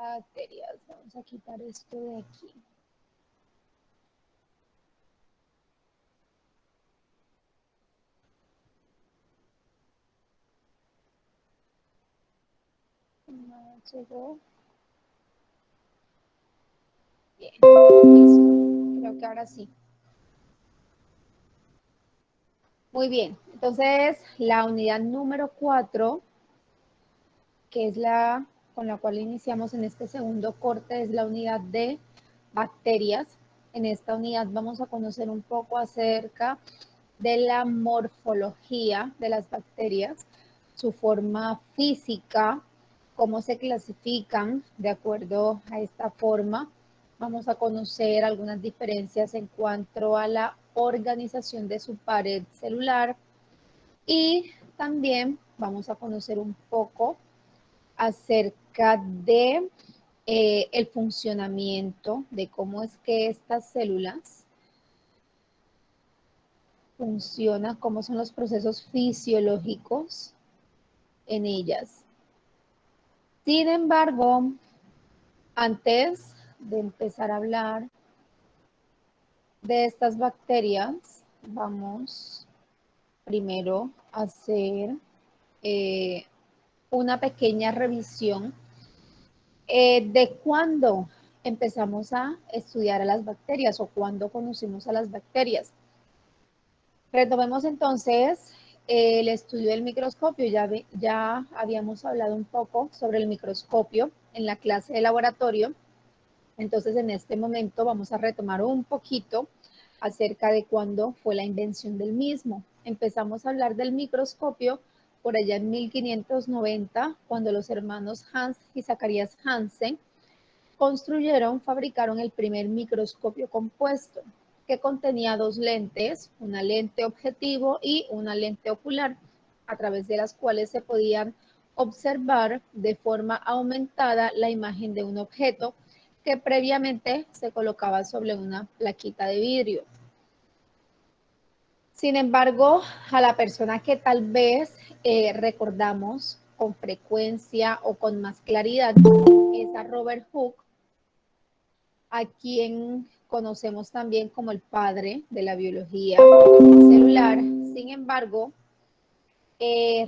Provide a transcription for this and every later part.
Bacterias. Vamos a quitar esto de aquí. No llegó. Bien, listo. Creo que ahora sí. Muy bien. Entonces, la unidad número 4, que es la con la cual iniciamos en este segundo corte, es la unidad de bacterias. En esta unidad vamos a conocer un poco acerca de la morfología de las bacterias, su forma física, cómo se clasifican de acuerdo a esta forma. Vamos a conocer algunas diferencias en cuanto a la organización de su pared celular y también vamos a conocer un poco acerca de el funcionamiento, de cómo es que estas células funcionan, cómo son los procesos fisiológicos en ellas. Sin embargo, antes de empezar a hablar de estas bacterias, vamos primero a hacer una pequeña revisión de cuándo empezamos a estudiar a las bacterias o cuándo conocimos a las bacterias. Retomemos entonces el estudio del microscopio. Ya habíamos hablado un poco sobre el microscopio en la clase de laboratorio. Entonces, en este momento vamos a retomar un poquito acerca de cuándo fue la invención del mismo. Empezamos a hablar del microscopio por allá en 1590, cuando los hermanos Hans y Zacharias Hansen fabricaron el primer microscopio compuesto, que contenía dos lentes, una lente objetivo y una lente ocular, a través de las cuales se podían observar de forma aumentada la imagen de un objeto que previamente se colocaba sobre una plaquita de vidrio. Sin embargo, a la persona que tal vez recordamos con frecuencia o con más claridad es a Robert Hooke, a quien conocemos también como el padre de la biología celular. Sin embargo,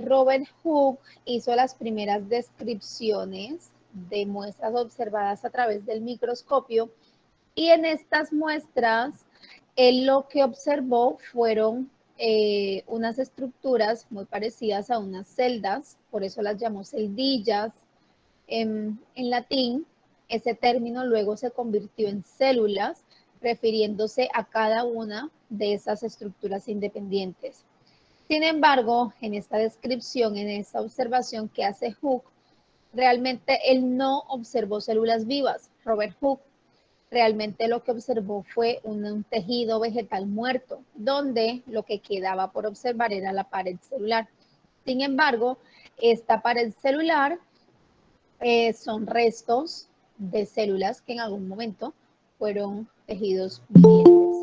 Robert Hooke hizo las primeras descripciones de muestras observadas a través del microscopio y en estas muestras él lo que observó fueron unas estructuras muy parecidas a unas celdas, por eso las llamó celdillas en latín. Ese término luego se convirtió en células, refiriéndose a cada una de esas estructuras independientes. Sin embargo, en esta descripción, en esta observación que hace Hooke, realmente él no observó células vivas. Robert Hooke realmente lo que observó fue un tejido vegetal muerto, donde lo que quedaba por observar era la pared celular. Sin embargo, esta pared celular son restos de células que en algún momento fueron tejidos vivientes.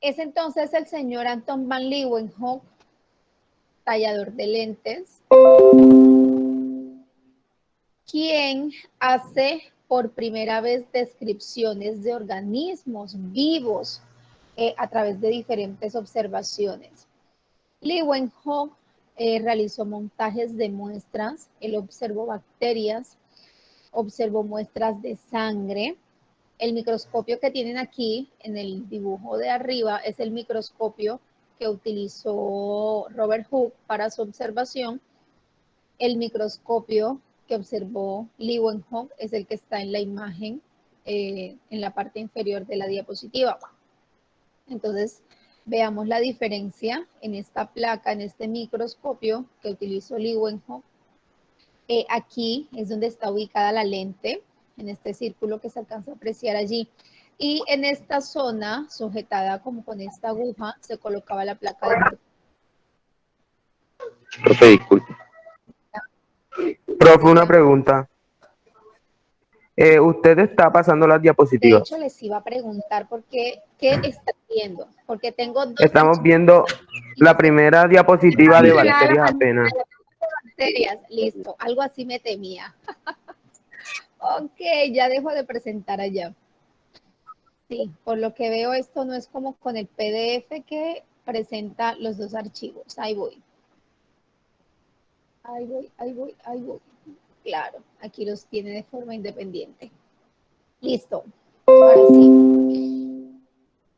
Es entonces el señor Anton van Leeuwenhoek, tallador de lentes, quien hace por primera vez descripciones de organismos vivos a través de diferentes observaciones. Leeuwenhoek realizó montajes de muestras, él observó bacterias, observó muestras de sangre. El microscopio que tienen aquí en el dibujo de arriba es el microscopio que utilizó Robert Hooke para su observación. El microscopio que observó Leeuwenhoek es el que está en la imagen en la parte inferior de la diapositiva. Entonces, veamos la diferencia en esta placa, en este microscopio que utilizó Leeuwenhoek. Aquí es donde está ubicada la lente, en este círculo que se alcanza a apreciar allí. Y en esta zona, sujetada como con esta aguja, se colocaba la placa de... Profe, disculpe. Profe, una pregunta. Usted está pasando las De hecho, diapositivas. les iba a preguntar por qué están viendo, porque tengo dos Estamos archivos viendo la primera diapositiva de pegada a la bacterias pantalla apenas. de bacterias. Listo, algo así me temía. Ok, ya dejo de presentar allá. Sí, por lo que veo esto no es como con el PDF que presenta los dos archivos. Ahí voy. Ahí voy, ahí voy, ahí voy. Claro, aquí los tiene de forma independiente. Listo. Ahora sí.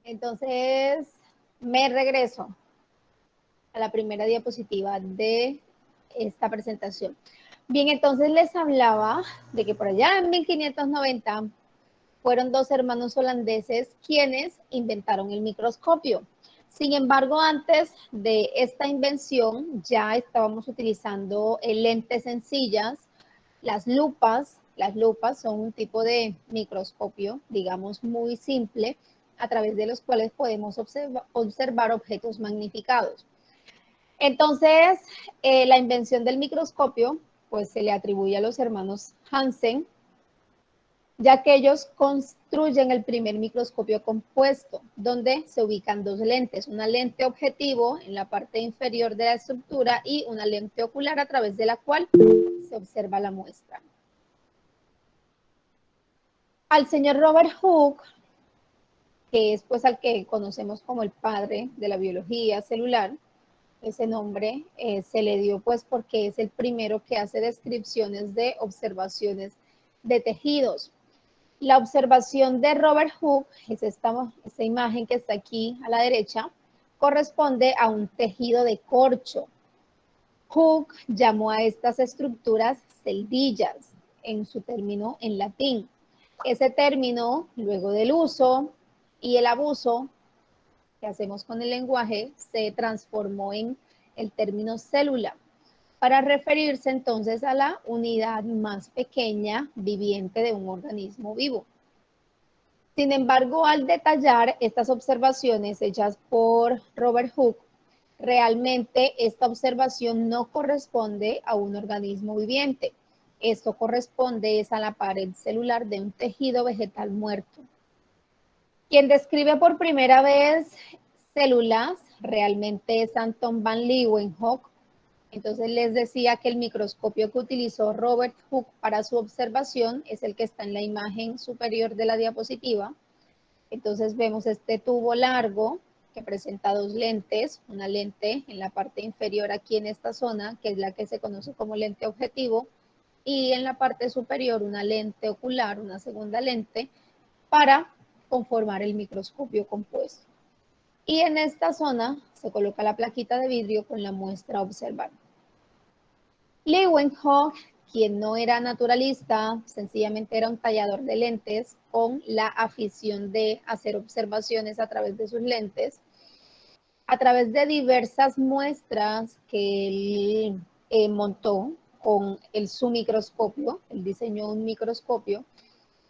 Entonces, me regreso a la primera diapositiva de esta presentación. Bien, entonces les hablaba de que por allá en 1590 fueron dos hermanos holandeses quienes inventaron el microscopio. Sin embargo, antes de esta invención ya estábamos utilizando lentes sencillas, las lupas. Las lupas son un tipo de microscopio, digamos, muy simple, a través de los cuales podemos observar objetos magnificados. Entonces, la invención del microscopio, pues se le atribuye a los hermanos Hansen, ya que ellos construyen el primer microscopio compuesto, donde se ubican dos lentes, una lente objetivo en la parte inferior de la estructura y una lente ocular a través de la cual se observa la muestra. Al señor Robert Hooke, que es pues al que conocemos como el padre de la biología celular, ese nombre se le dio pues porque es el primero que hace descripciones de observaciones de tejidos. La observación de Robert Hooke, es esta imagen que está aquí a la derecha, corresponde a un tejido de corcho. Hooke llamó a estas estructuras celdillas, en su término en latín. Ese término, luego del uso y el abuso que hacemos con el lenguaje, se transformó en el término célula, para referirse entonces a la unidad más pequeña viviente de un organismo vivo. Sin embargo, al detallar estas observaciones hechas por Robert Hooke, realmente esta observación no corresponde a un organismo viviente. Esto corresponde a la pared celular de un tejido vegetal muerto. Quien describe por primera vez células realmente es Anton van Leeuwenhoek. Entonces les decía que el microscopio que utilizó Robert Hooke para su observación es el que está en la imagen superior de la diapositiva. Entonces vemos este tubo largo que presenta dos lentes, una lente en la parte inferior aquí en esta zona, que es la que se conoce como lente objetivo, y en la parte superior una lente ocular, una segunda lente, para conformar el microscopio compuesto. Y en esta zona se coloca la plaquita de vidrio con la muestra a observar. Leeuwenhoek, quien no era naturalista, sencillamente era un tallador de lentes con la afición de hacer observaciones a través de sus lentes, a través de diversas muestras que él montó con su microscopio. Él diseñó un microscopio,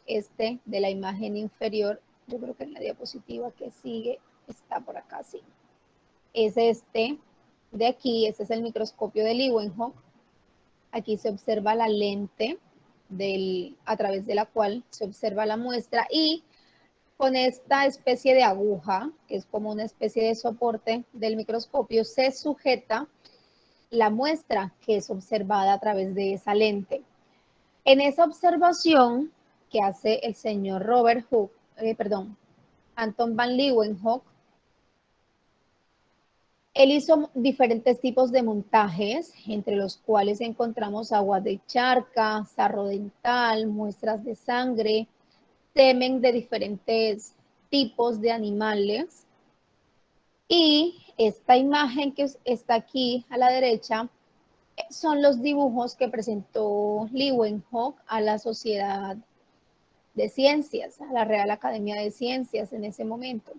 este de la imagen inferior, yo creo que en la diapositiva que sigue está por acá, sí. Es este de aquí, este es el microscopio de Leeuwenhoek. Aquí se observa la lente a través de la cual se observa la muestra, y con esta especie de aguja, que es como una especie de soporte del microscopio, se sujeta la muestra que es observada a través de esa lente. En esa observación que hace el señor Anton van Leeuwenhoek, él hizo diferentes tipos de montajes, entre los cuales encontramos agua de charca, sarro dental, muestras de sangre, semen de diferentes tipos de animales. Y esta imagen que está aquí a la derecha son los dibujos que presentó Leeuwenhoek a la Sociedad de Ciencias, a la Real Academia de Ciencias en ese momento.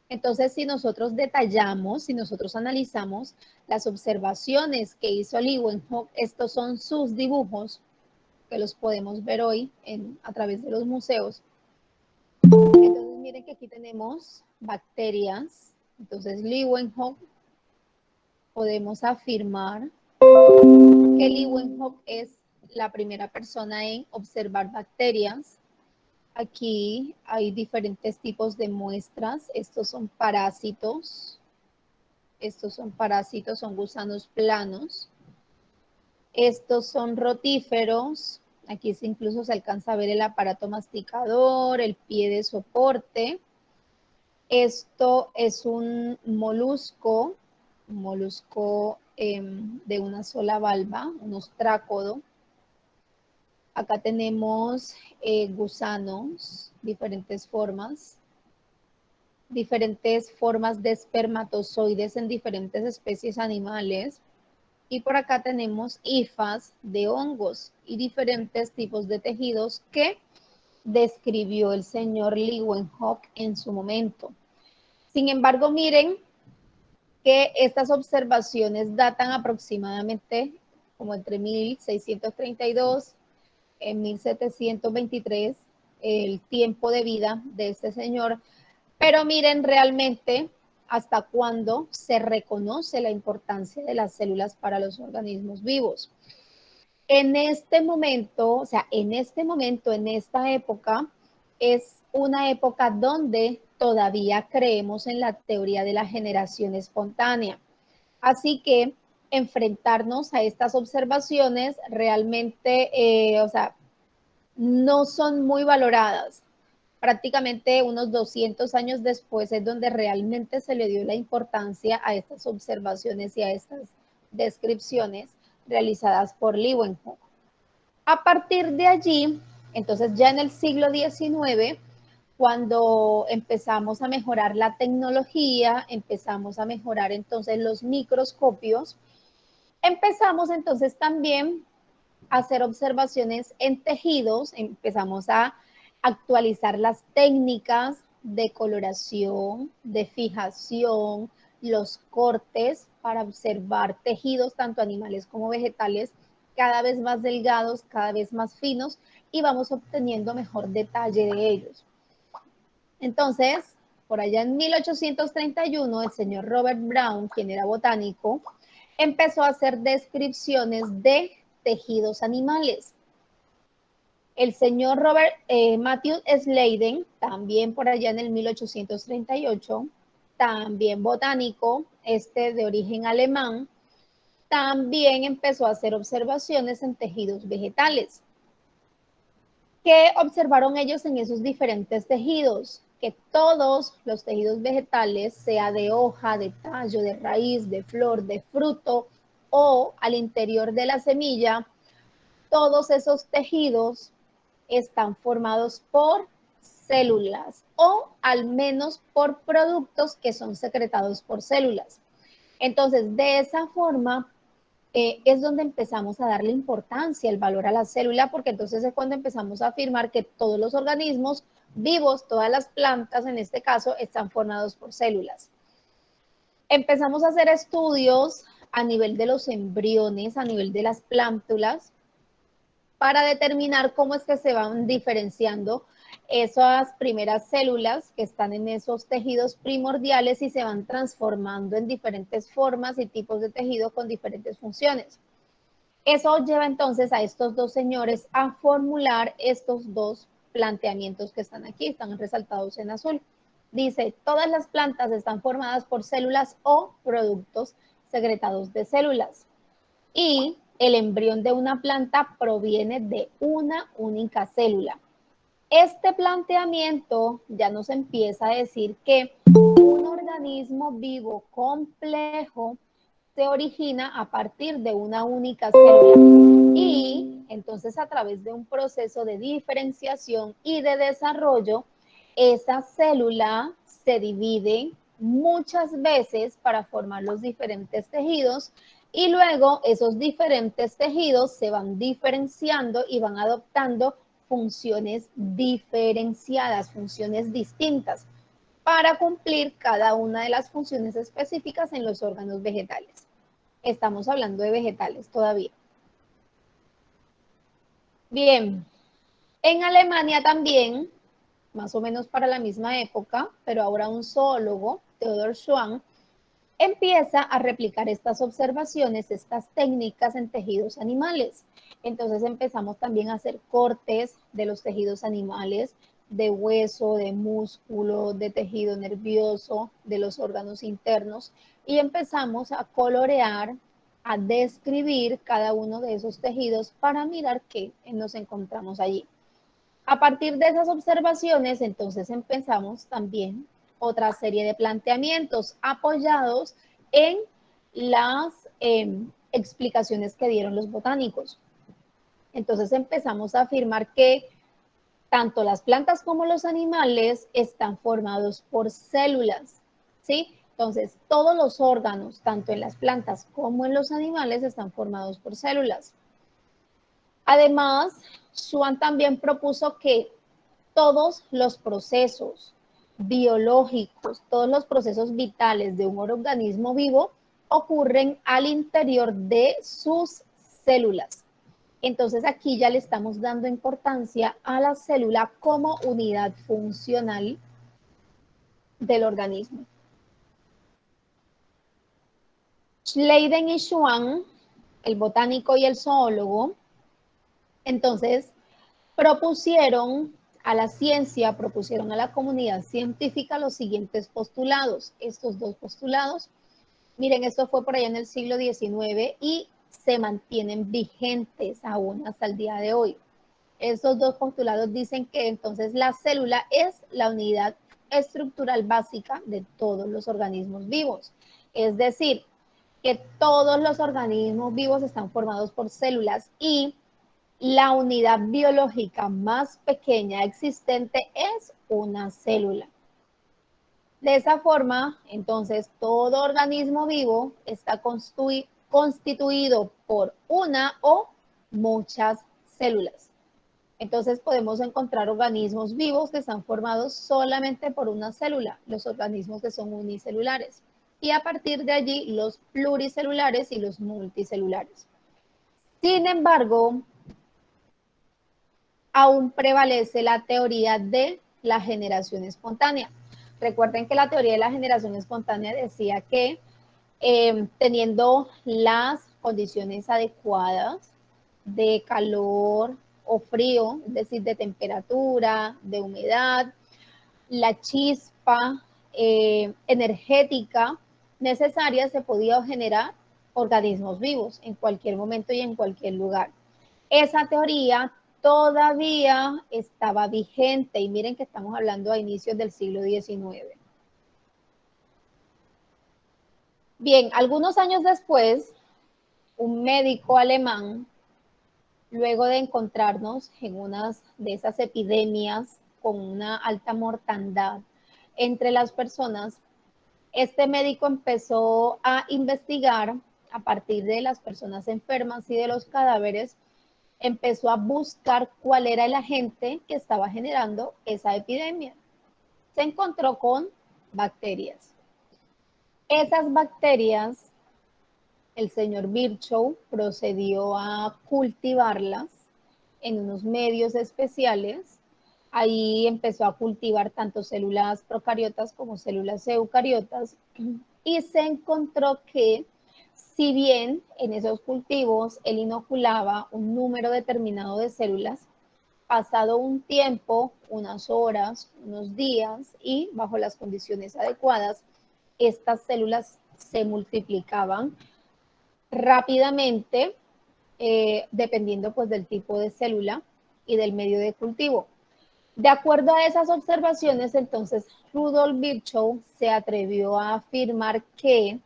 Entonces, si nosotros detallamos, si nosotros analizamos las observaciones que hizo Leeuwenhoek, estos son sus dibujos, que los podemos ver hoy a través de los museos. Entonces, miren que aquí tenemos bacterias. Entonces, Leeuwenhoek, podemos afirmar que Leeuwenhoek es la primera persona en observar bacterias. Aquí hay diferentes tipos de muestras. Estos son parásitos. Son gusanos planos. Estos son rotíferos Aquí incluso se alcanza a ver el aparato masticador, el pie de soporte. Esto es un molusco de una sola valva, un ostrácodo. Acá tenemos gusanos, diferentes formas de espermatozoides en diferentes especies animales. Y por acá tenemos hifas de hongos y diferentes tipos de tejidos que describió el señor Leeuwenhoek en su momento. Sin embargo, miren que estas observaciones datan aproximadamente como entre 1632 y 1723, el tiempo de vida de este señor. Pero miren realmente hasta cuándo se reconoce la importancia de las células para los organismos vivos. En este momento, en esta época, es una época donde todavía creemos en la teoría de la generación espontánea. Así que enfrentarnos a estas observaciones realmente, no son muy valoradas. Prácticamente unos 200 años después es donde realmente se le dio la importancia a estas observaciones y a estas descripciones realizadas por Leeuwenhoek. A partir de allí, entonces ya en el siglo XIX, cuando empezamos a mejorar la tecnología, empezamos a mejorar entonces los microscopios, empezamos entonces también a hacer observaciones en tejidos, empezamos a actualizar las técnicas de coloración, de fijación, los cortes para observar tejidos, tanto animales como vegetales, cada vez más delgados, cada vez más finos, y vamos obteniendo mejor detalle de ellos. Entonces, por allá en 1831, el señor Robert Brown, quien era botánico, empezó a hacer descripciones de tejidos animales. El señor Matthew Sladen, también por allá en el 1838, también botánico, de origen alemán, también empezó a hacer observaciones en tejidos vegetales. ¿Qué observaron ellos en esos diferentes tejidos? Que todos los tejidos vegetales, sea de hoja, de tallo, de raíz, de flor, de fruto o al interior de la semilla, todos esos tejidos están formados por células o al menos por productos que son secretados por células. Entonces, de esa forma es donde empezamos a darle importancia, el valor a la célula, porque entonces es cuando empezamos a afirmar que todos los organismos vivos, todas las plantas en este caso, están formados por células. Empezamos a hacer estudios a nivel de los embriones, a nivel de las plántulas, para determinar cómo es que se van diferenciando esas primeras células que están en esos tejidos primordiales y se van transformando en diferentes formas y tipos de tejido con diferentes funciones. Eso lleva entonces a estos dos señores a formular estos dos planteamientos que están aquí, están resaltados en azul. Dice, todas las plantas están formadas por células o productos secretados de células. Y el embrión de una planta proviene de una única célula. Este planteamiento ya nos empieza a decir que un organismo vivo complejo se origina a partir de una única célula y entonces a través de un proceso de diferenciación y de desarrollo, esa célula se divide muchas veces para formar los diferentes tejidos y luego esos diferentes tejidos se van diferenciando y van adoptando funciones diferenciadas, funciones distintas para cumplir cada una de las funciones específicas en los órganos vegetales. Estamos hablando de vegetales todavía. Bien, en Alemania también, más o menos para la misma época, pero ahora un zoólogo, Theodor Schwann, empieza a replicar estas observaciones, estas técnicas en tejidos animales. Entonces empezamos también a hacer cortes de los tejidos animales, de hueso, de músculo, de tejido nervioso, de los órganos internos, y empezamos a colorear, a describir cada uno de esos tejidos para mirar qué nos encontramos allí. A partir de esas observaciones, entonces empezamos también otra serie de planteamientos apoyados en las explicaciones que dieron los botánicos. Entonces empezamos a afirmar que tanto las plantas como los animales están formados por células, ¿sí? Entonces, todos los órganos, tanto en las plantas como en los animales, están formados por células. Además, Swan también propuso que todos los procesos biológicos, todos los procesos vitales de un organismo vivo ocurren al interior de sus células. Entonces aquí ya le estamos dando importancia a la célula como unidad funcional del organismo. Schleiden y Schwann, el botánico y el zoólogo, entonces propusieron a la ciencia, propusieron a la comunidad científica los siguientes postulados. Estos dos postulados, miren, esto fue por allá en el siglo XIX y se mantienen vigentes aún hasta el día de hoy. Estos dos postulados dicen que entonces la célula es la unidad estructural básica de todos los organismos vivos. Es decir, que todos los organismos vivos están formados por células y la unidad biológica más pequeña existente es una célula. De esa forma, entonces, todo organismo vivo está constituido por una o muchas células. Entonces podemos encontrar organismos vivos que están formados solamente por una célula, los organismos que son unicelulares. Y a partir de allí, los pluricelulares y los multicelulares. Sin embargo, aún prevalece la teoría de la generación espontánea. Recuerden que la teoría de la generación espontánea decía que teniendo las condiciones adecuadas de calor o frío, es decir, de temperatura, de humedad, la chispa energética necesaria, se podía generar organismos vivos en cualquier momento y en cualquier lugar. Esa teoría todavía estaba vigente y miren que estamos hablando a inicios del siglo XIX. Bien, algunos años después, un médico alemán, luego de encontrarnos en una de esas epidemias con una alta mortandad entre las personas, este médico empezó a investigar a partir de las personas enfermas y de los cadáveres, empezó a buscar cuál era el agente que estaba generando esa epidemia. Se encontró con bacterias. Esas bacterias, el señor Virchow procedió a cultivarlas en unos medios especiales. Ahí empezó a cultivar tanto células procariotas como células eucariotas y se encontró que si bien en esos cultivos él inoculaba un número determinado de células, pasado un tiempo, unas horas, unos días y bajo las condiciones adecuadas, estas células se multiplicaban rápidamente, dependiendo pues del tipo de célula y del medio de cultivo. De acuerdo a esas observaciones, entonces Rudolf Virchow se atrevió a afirmar que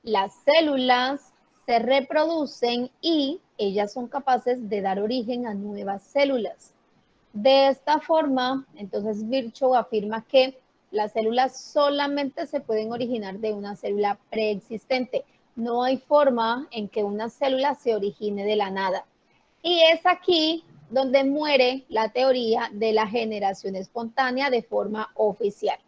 las células se reproducen y ellas son capaces de dar origen a nuevas células. De esta forma, entonces Virchow afirma que las células solamente se pueden originar de una célula preexistente. No hay forma en que una célula se origine de la nada. Y es aquí donde muere la teoría de la generación espontánea de forma oficial.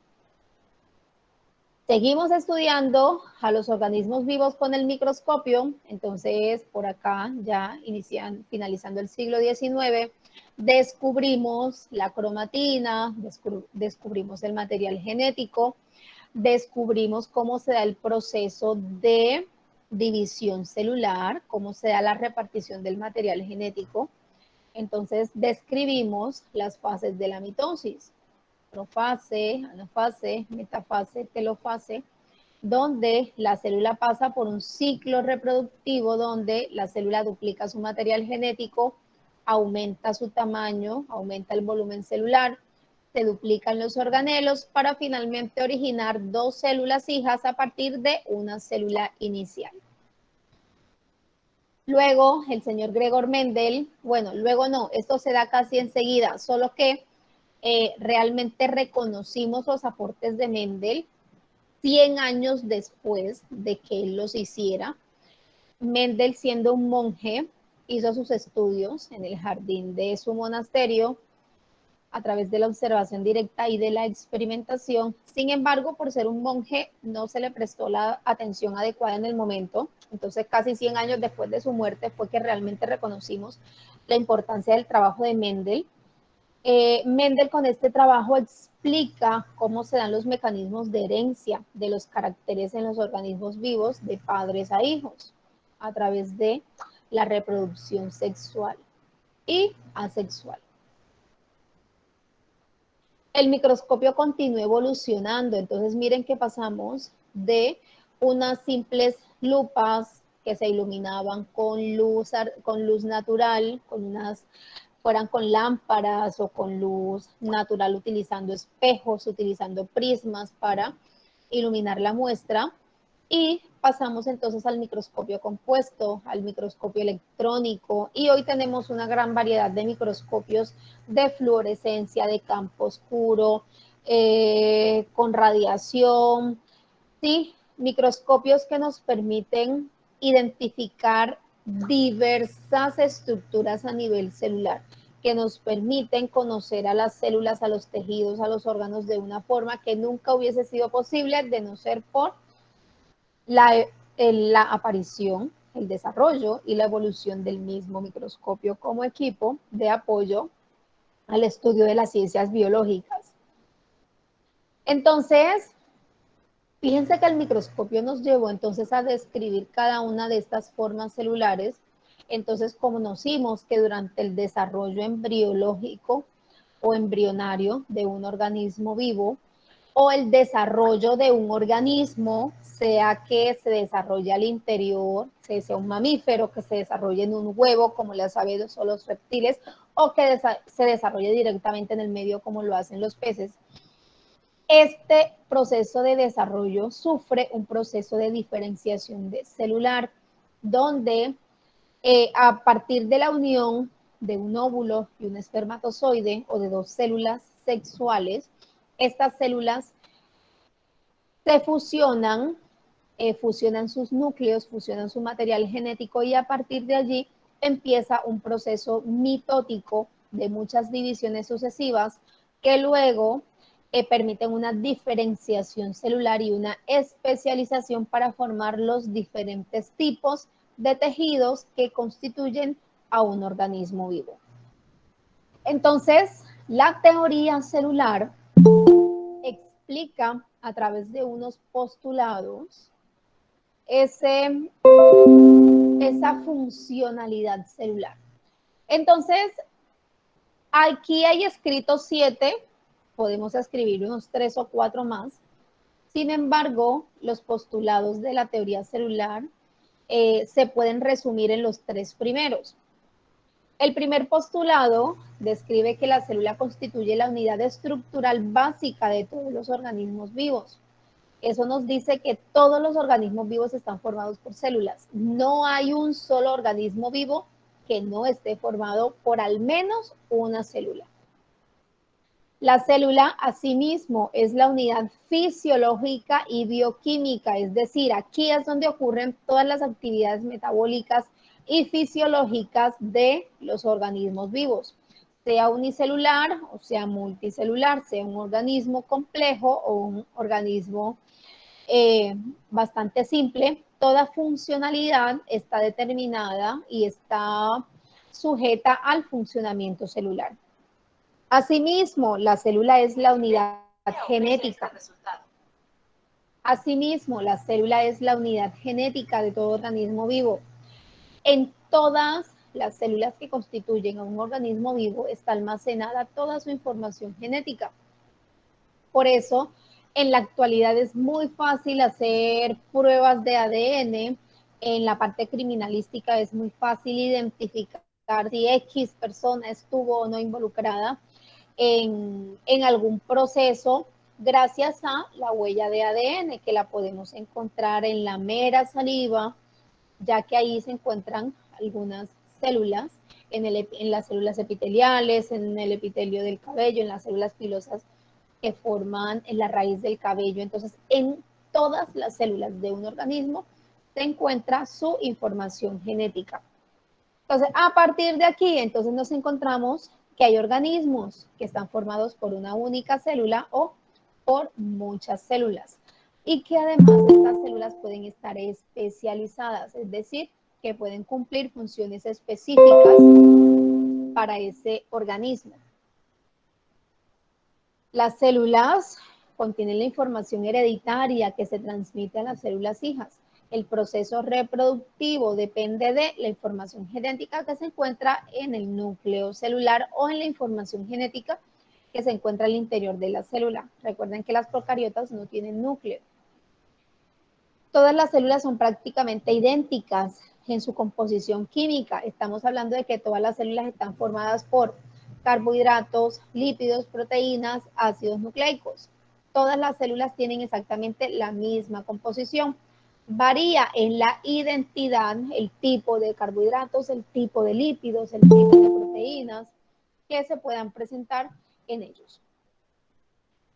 Seguimos estudiando a los organismos vivos con el microscopio, entonces por acá ya finalizando el siglo XIX, descubrimos la cromatina, descubrimos el material genético, descubrimos cómo se da el proceso de división celular, cómo se da la repartición del material genético. Entonces describimos las fases de la mitosis: profase, anafase, metafase, telofase. donde la célula pasa por un ciclo reproductivo donde la célula duplica su material genético, aumenta su tamaño, aumenta el volumen celular, se duplican los organelos para finalmente originar dos células hijas a partir de una célula inicial. Luego, el señor Gregor Mendel, bueno, luego no, esto se da casi enseguida, solo que realmente reconocimos los aportes de Mendel 100 años después de que él los hiciera. Mendel, siendo un monje, hizo sus estudios en el jardín de su monasterio a través de la observación directa y de la experimentación. Sin embargo, por ser un monje, no se le prestó la atención adecuada en el momento. Entonces, casi 100 años después de su muerte fue que realmente reconocimos la importancia del trabajo de Mendel. Mendel con este trabajo explica cómo se dan los mecanismos de herencia de los caracteres en los organismos vivos de padres a hijos a través de la reproducción sexual y asexual. El microscopio continuó evolucionando, entonces miren que pasamos de unas simples lupas que se iluminaban con luz natural, fueran con lámparas o con luz natural utilizando espejos, utilizando prismas para iluminar la muestra, y pasamos entonces al microscopio compuesto, al microscopio electrónico, y hoy tenemos una gran variedad de microscopios de fluorescencia, de campo oscuro, con radiación, ¿sí? Microscopios que nos permiten identificar diversas estructuras a nivel celular, que nos permiten conocer a las células, a los tejidos, a los órganos de una forma que nunca hubiese sido posible de no ser por la aparición, el desarrollo y la evolución del mismo microscopio como equipo de apoyo al estudio de las ciencias biológicas. Entonces, fíjense que el microscopio nos llevó entonces a describir cada una de estas formas celulares. Entonces, conocimos que durante el desarrollo embriológico o embrionario de un organismo vivo, o el desarrollo de un organismo, sea que se desarrolle al interior, sea un mamífero, que se desarrolle en un huevo, como las aves o los reptiles, o que se desarrolle directamente en el medio, como lo hacen los peces. Este proceso de desarrollo sufre un proceso de diferenciación celular, donde a partir de la unión de un óvulo y un espermatozoide o de dos células sexuales, estas células se fusionan, fusionan sus núcleos, fusionan su material genético, y a partir de allí empieza un proceso mitótico de muchas divisiones sucesivas que luego permiten una diferenciación celular y una especialización para formar los diferentes tipos de tejidos que constituyen a un organismo vivo. Entonces, la teoría celular explica a través de unos postulados esa funcionalidad celular. Entonces, aquí hay escritos 7, podemos escribir unos 3 o 4 más. Sin embargo, los postulados de la teoría celular se pueden resumir en los 3 primeros. El primer postulado describe que la célula constituye la unidad estructural básica de todos los organismos vivos. Eso nos dice que todos los organismos vivos están formados por células. No hay un solo organismo vivo que no esté formado por al menos una célula. La célula, asimismo, es la unidad fisiológica y bioquímica, es decir, aquí es donde ocurren todas las actividades metabólicas y fisiológicas de los organismos vivos, sea unicelular o sea multicelular, sea un organismo complejo o un organismo bastante simple. Toda funcionalidad está determinada y está sujeta al funcionamiento celular. Asimismo, la célula es la unidad genética. Asimismo, la célula es la unidad genética de todo organismo vivo. En todas las células que constituyen a un organismo vivo está almacenada toda su información genética. Por eso, En la actualidad es muy fácil hacer pruebas de ADN. En la parte criminalística es muy fácil identificar si X persona estuvo o no involucrada en algún proceso gracias a la huella de ADN, que la podemos encontrar en la mera saliva, ya que ahí se encuentran algunas células, en las células epiteliales, en el epitelio del cabello, en las células pilosas que forman en la raíz del cabello. Entonces, en todas las células de un organismo se encuentra su información genética. Entonces, a partir de aquí, entonces nos encontramos que hay organismos que están formados por una única célula o por muchas células y que además estas células pueden estar especializadas, es decir, que pueden cumplir funciones específicas para ese organismo. Las células contienen la información hereditaria que se transmite a las células hijas. El proceso reproductivo depende de la información genética que se encuentra en el núcleo celular o en la información genética que se encuentra al interior de la célula. Recuerden que las procariotas no tienen núcleo. Todas las células son prácticamente idénticas en su composición química. Estamos hablando de que todas las células están formadas por carbohidratos, lípidos, proteínas, ácidos nucleicos. Todas las células tienen exactamente la misma composición. Varía en la identidad, el tipo de carbohidratos, el tipo de lípidos, el tipo de proteínas que se puedan presentar en ellos.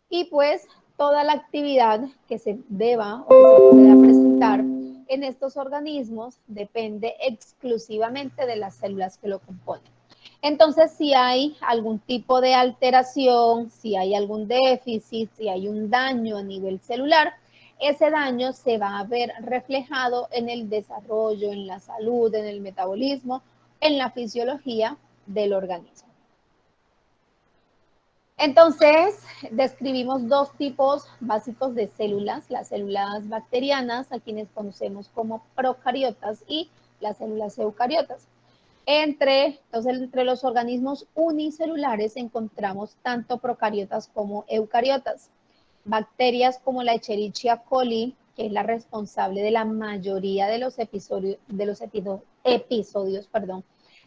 Y pues toda la actividad que se deba o que se pueda presentar en estos organismos depende exclusivamente de las células que lo componen. Entonces, si hay algún tipo de alteración, si hay algún déficit, si hay un daño a nivel celular, ese daño se va a ver reflejado en el desarrollo, en la salud, en el metabolismo, en la fisiología del organismo. Entonces, describimos dos tipos básicos de células, las células bacterianas, a quienes conocemos como procariotas, y las células eucariotas. Entonces, entre los organismos unicelulares encontramos tanto procariotas como eucariotas. Bacterias como la Escherichia coli, que es la responsable de la mayoría de los episodios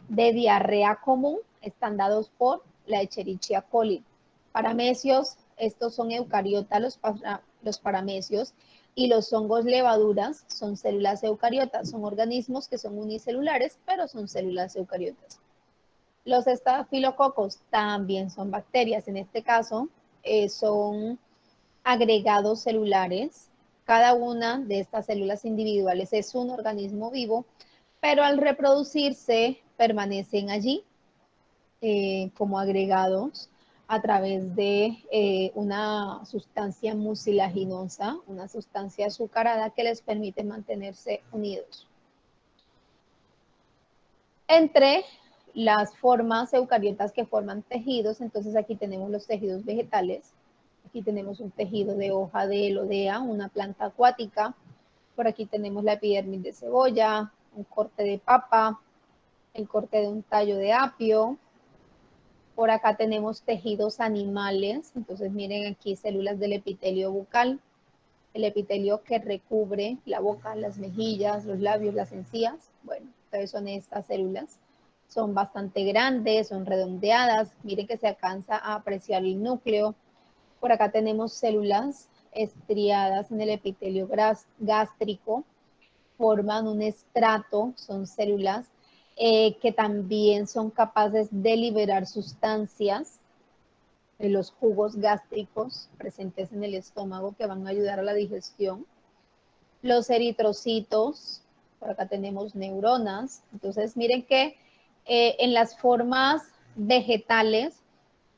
de diarrea común, están dados por la Escherichia coli. Paramecios, estos son eucariotas, los paramecios, y los hongos levaduras son células eucariotas, son organismos que son unicelulares, pero son células eucariotas. Los estafilococos también son bacterias, en este caso son agregados celulares. Cada una de estas células individuales es un organismo vivo, pero al reproducirse permanecen allí como agregados a través de una sustancia mucilaginosa, una sustancia azucarada que les permite mantenerse unidos. Entre las formas eucariotas que forman tejidos, entonces aquí tenemos los tejidos vegetales, aquí tenemos un tejido de hoja de elodea, una planta acuática, por aquí tenemos la epidermis de cebolla, un corte de papa, el corte de un tallo de apio. Por acá tenemos tejidos animales, entonces miren aquí células del epitelio bucal, el epitelio que recubre la boca, las mejillas, los labios, las encías. Bueno, entonces son estas células. Son bastante grandes, son redondeadas. Miren que se alcanza a apreciar el núcleo. Por acá tenemos células estriadas en el epitelio gástrico. Forman un estrato, son células que también son capaces de liberar sustancias de los jugos gástricos presentes en el estómago que van a ayudar a la digestión. Los eritrocitos, por acá tenemos neuronas. Entonces, miren que en las formas vegetales,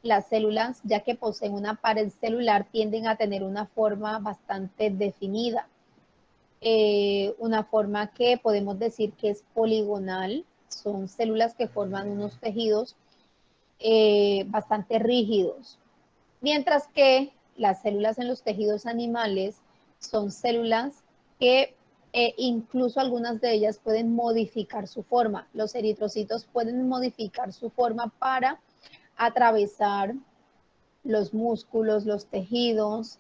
las células, ya que poseen una pared celular, tienden a tener una forma bastante definida. Una forma que podemos decir que es poligonal. Son células que forman unos tejidos bastante rígidos. Mientras que las células en los tejidos animales son células que incluso algunas de ellas pueden modificar su forma. Los eritrocitos pueden modificar su forma para atravesar los músculos, los tejidos,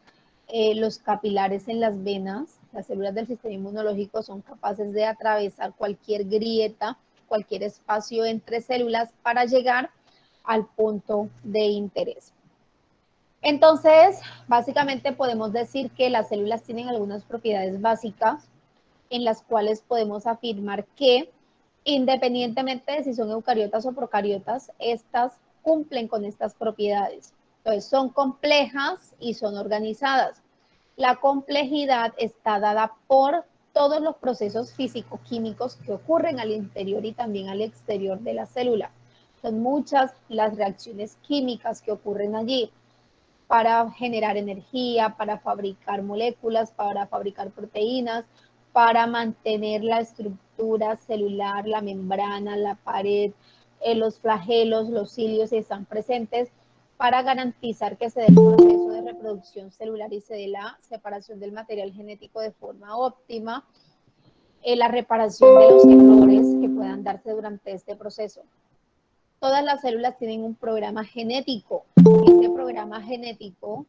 los capilares en las venas. Las células del sistema inmunológico son capaces de atravesar cualquier grieta, cualquier espacio entre células para llegar al punto de interés. Entonces, básicamente podemos decir que las células tienen algunas propiedades básicas en las cuales podemos afirmar que, independientemente de si son eucariotas o procariotas, estas cumplen con estas propiedades. Entonces, son complejas y son organizadas. La complejidad está dada por todos los procesos físico-químicos que ocurren al interior y también al exterior de la célula. Son muchas las reacciones químicas que ocurren allí para generar energía, para fabricar moléculas, para fabricar proteínas, para mantener la estructura celular, la membrana, la pared, los flagelos, los cilios están presentes para garantizar que se dé el proceso de reproducción celular y se dé la separación del material genético de forma óptima, la reparación de los errores que puedan darse durante este proceso. Todas las células tienen un programa genético. Ese programa genético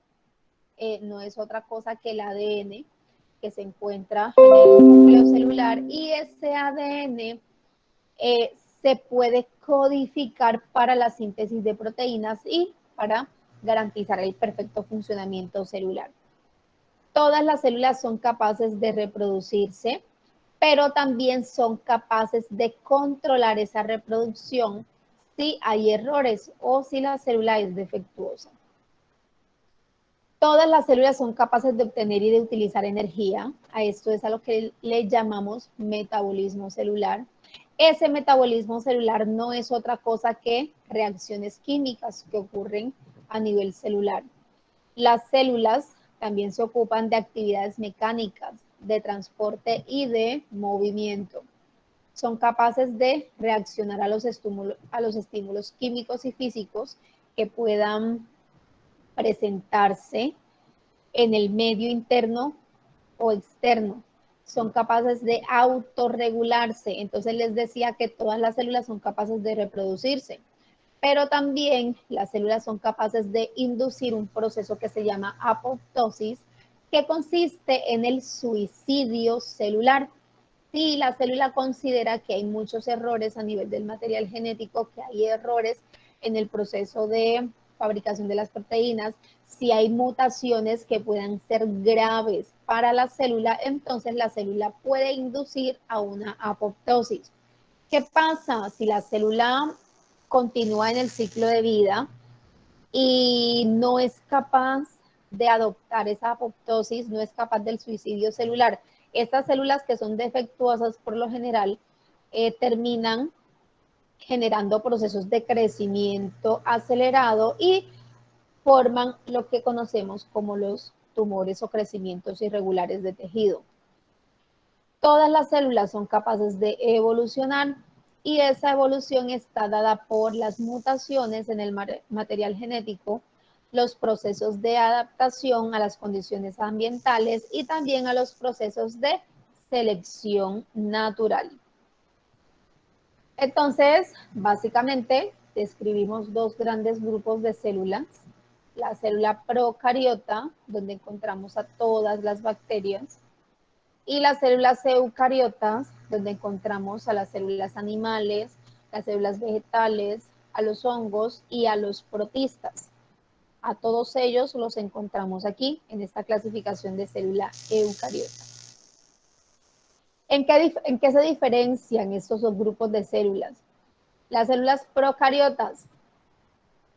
no es otra cosa que el ADN que se encuentra en el núcleo celular, y ese ADN se puede codificar para la síntesis de proteínas y para garantizar el perfecto funcionamiento celular. Todas las células son capaces de reproducirse, pero también son capaces de controlar esa reproducción si hay errores o si la célula es defectuosa. Todas las células son capaces de obtener y de utilizar energía. A esto es a lo que le llamamos metabolismo celular. Ese metabolismo celular no es otra cosa que reacciones químicas que ocurren a nivel celular. Las células también se ocupan de actividades mecánicas, de transporte y de movimiento. Son capaces de reaccionar a los estímulos químicos y físicos que puedan presentarse en el medio interno o externo. Son capaces de autorregularse. Entonces les decía que todas las células son capaces de reproducirse, pero también las células son capaces de inducir un proceso que se llama apoptosis, que consiste en el suicidio celular. Si la célula considera que hay muchos errores a nivel del material genético, que hay errores en el proceso de fabricación de las proteínas, si hay mutaciones que puedan ser graves para la célula, entonces la célula puede inducir a una apoptosis. ¿Qué pasa si la célula continúa en el ciclo de vida y no es capaz de adoptar esa apoptosis, no es capaz del suicidio celular? Estas células que son defectuosas por lo general terminan generando procesos de crecimiento acelerado y forman lo que conocemos como los tumores o crecimientos irregulares de tejido. Todas las células son capaces de evolucionar y esa evolución está dada por las mutaciones en el material genético, los procesos de adaptación a las condiciones ambientales y también a los procesos de selección natural. Entonces, básicamente, describimos dos grandes grupos de células. La célula procariota, donde encontramos a todas las bacterias, y las células eucariotas, donde encontramos a las células animales, las células vegetales, a los hongos y a los protistas. A todos ellos los encontramos aquí, en esta clasificación de célula eucariota. ¿En qué se diferencian estos dos grupos de células? Las células procariotas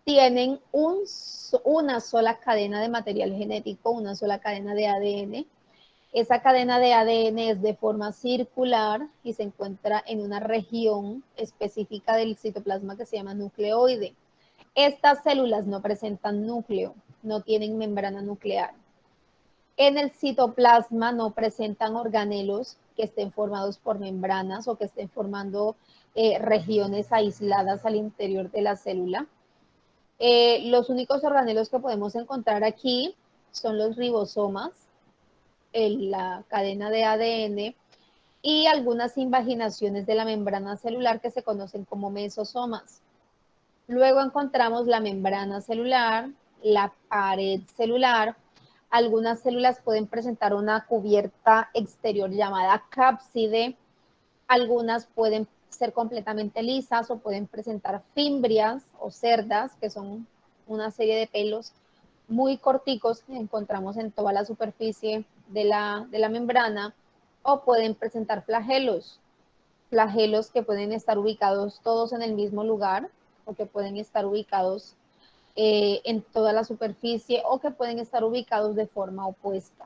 tienen una sola cadena de material genético, una sola cadena de ADN. Esa cadena de ADN es de forma circular y se encuentra en una región específica del citoplasma que se llama nucleoide. Estas células no presentan núcleo, no tienen membrana nuclear. En el citoplasma no presentan organelos que estén formados por membranas o que estén formando regiones aisladas al interior de la célula. Los únicos organelos que podemos encontrar aquí son los ribosomas, la cadena de ADN y algunas invaginaciones de la membrana celular que se conocen como mesosomas. Luego encontramos la membrana celular, la pared celular, Algunas células pueden presentar una cubierta exterior llamada cápside, algunas pueden ser completamente lisas o pueden presentar fimbrias o cerdas, que son una serie de pelos muy corticos que encontramos en toda la superficie de la membrana, o pueden presentar flagelos, flagelos que pueden estar ubicados todos en el mismo lugar o que pueden estar ubicados en toda la superficie o que pueden estar ubicados de forma opuesta.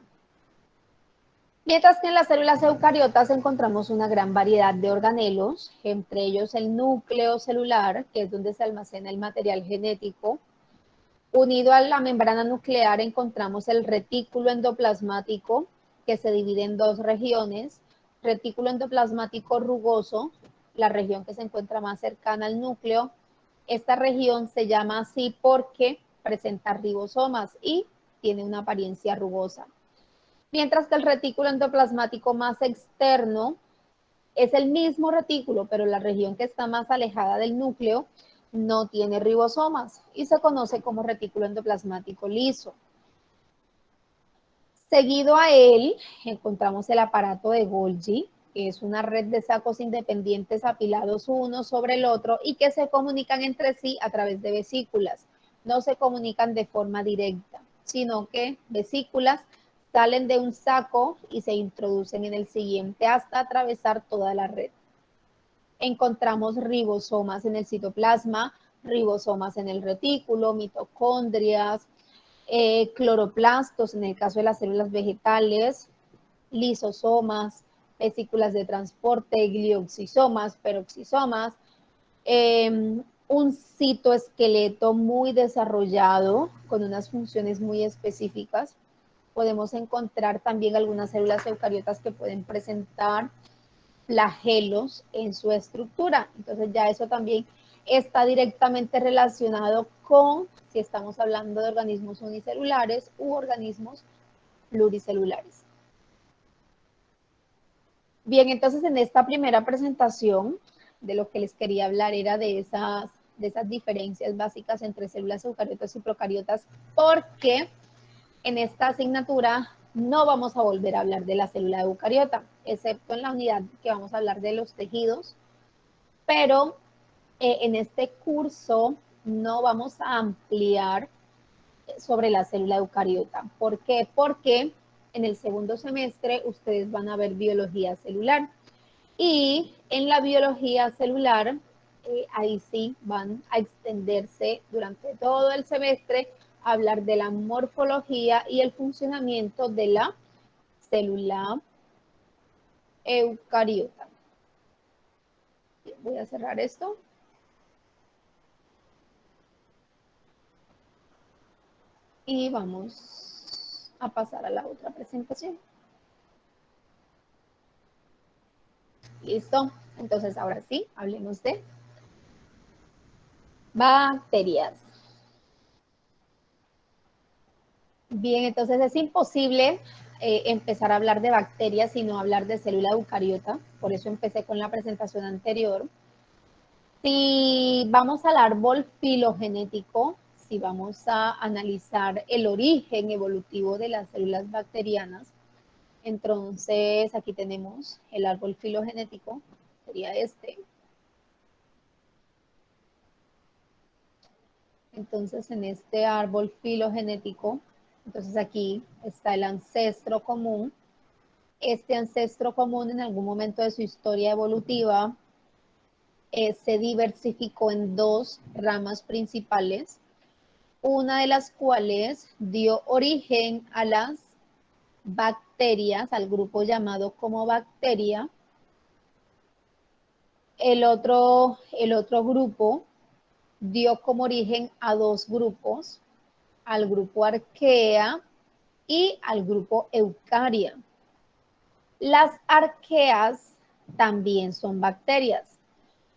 Mientras que en las células eucariotas encontramos una gran variedad de organelos, entre ellos el núcleo celular, que es donde se almacena el material genético. Unido a la membrana nuclear encontramos el retículo endoplasmático, que se divide en dos regiones. Retículo endoplasmático rugoso, la región que se encuentra más cercana al núcleo. Esta región se llama así porque presenta ribosomas y tiene una apariencia rugosa. Mientras que el retículo endoplasmático más externo es el mismo retículo, pero la región que está más alejada del núcleo no tiene ribosomas y se conoce como retículo endoplasmático liso. Seguido a él encontramos el aparato de Golgi, que es una red de sacos independientes apilados uno sobre el otro y que se comunican entre sí a través de vesículas. No se comunican de forma directa, sino que vesículas salen de un saco y se introducen en el siguiente hasta atravesar toda la red. Encontramos ribosomas en el citoplasma, ribosomas en el retículo, mitocondrias, cloroplastos en el caso de las células vegetales, lisosomas, vesículas de transporte, glioxisomas, peroxisomas, un citoesqueleto muy desarrollado con unas funciones muy específicas. Podemos encontrar también algunas células eucariotas que pueden presentar flagelos en su estructura. Entonces ya eso también está directamente relacionado con si estamos hablando de organismos unicelulares u organismos pluricelulares. Bien, entonces en esta primera presentación de lo que les quería hablar era de esas diferencias básicas entre células eucariotas y procariotas, porque en esta asignatura no vamos a volver a hablar de la célula eucariota, excepto en la unidad que vamos a hablar de los tejidos, pero en este curso no vamos a ampliar sobre la célula eucariota. ¿Por qué? Porque en el segundo semestre ustedes van a ver biología celular y en la biología celular ahí sí van a extenderse durante todo el semestre a hablar de la morfología y el funcionamiento de la célula eucariota. Voy a cerrar esto. Y vamos a pasar a la otra presentación. ¿Listo? Entonces, ahora sí, hablemos de bacterias. Bien, entonces es imposible empezar a hablar de bacterias y no hablar de célula eucariota. Por eso empecé con la presentación anterior. Si vamos al árbol filogenético, si vamos a analizar el origen evolutivo de las células bacterianas, entonces aquí tenemos el árbol filogenético, sería este. Entonces en este árbol filogenético, entonces aquí está el ancestro común. Este ancestro común en algún momento de su historia evolutiva se diversificó en dos ramas principales, una de las cuales dio origen a las bacterias, al grupo llamado como bacteria. El otro grupo dio como origen a dos grupos, al grupo arquea y al grupo eucaria. Las arqueas también son bacterias.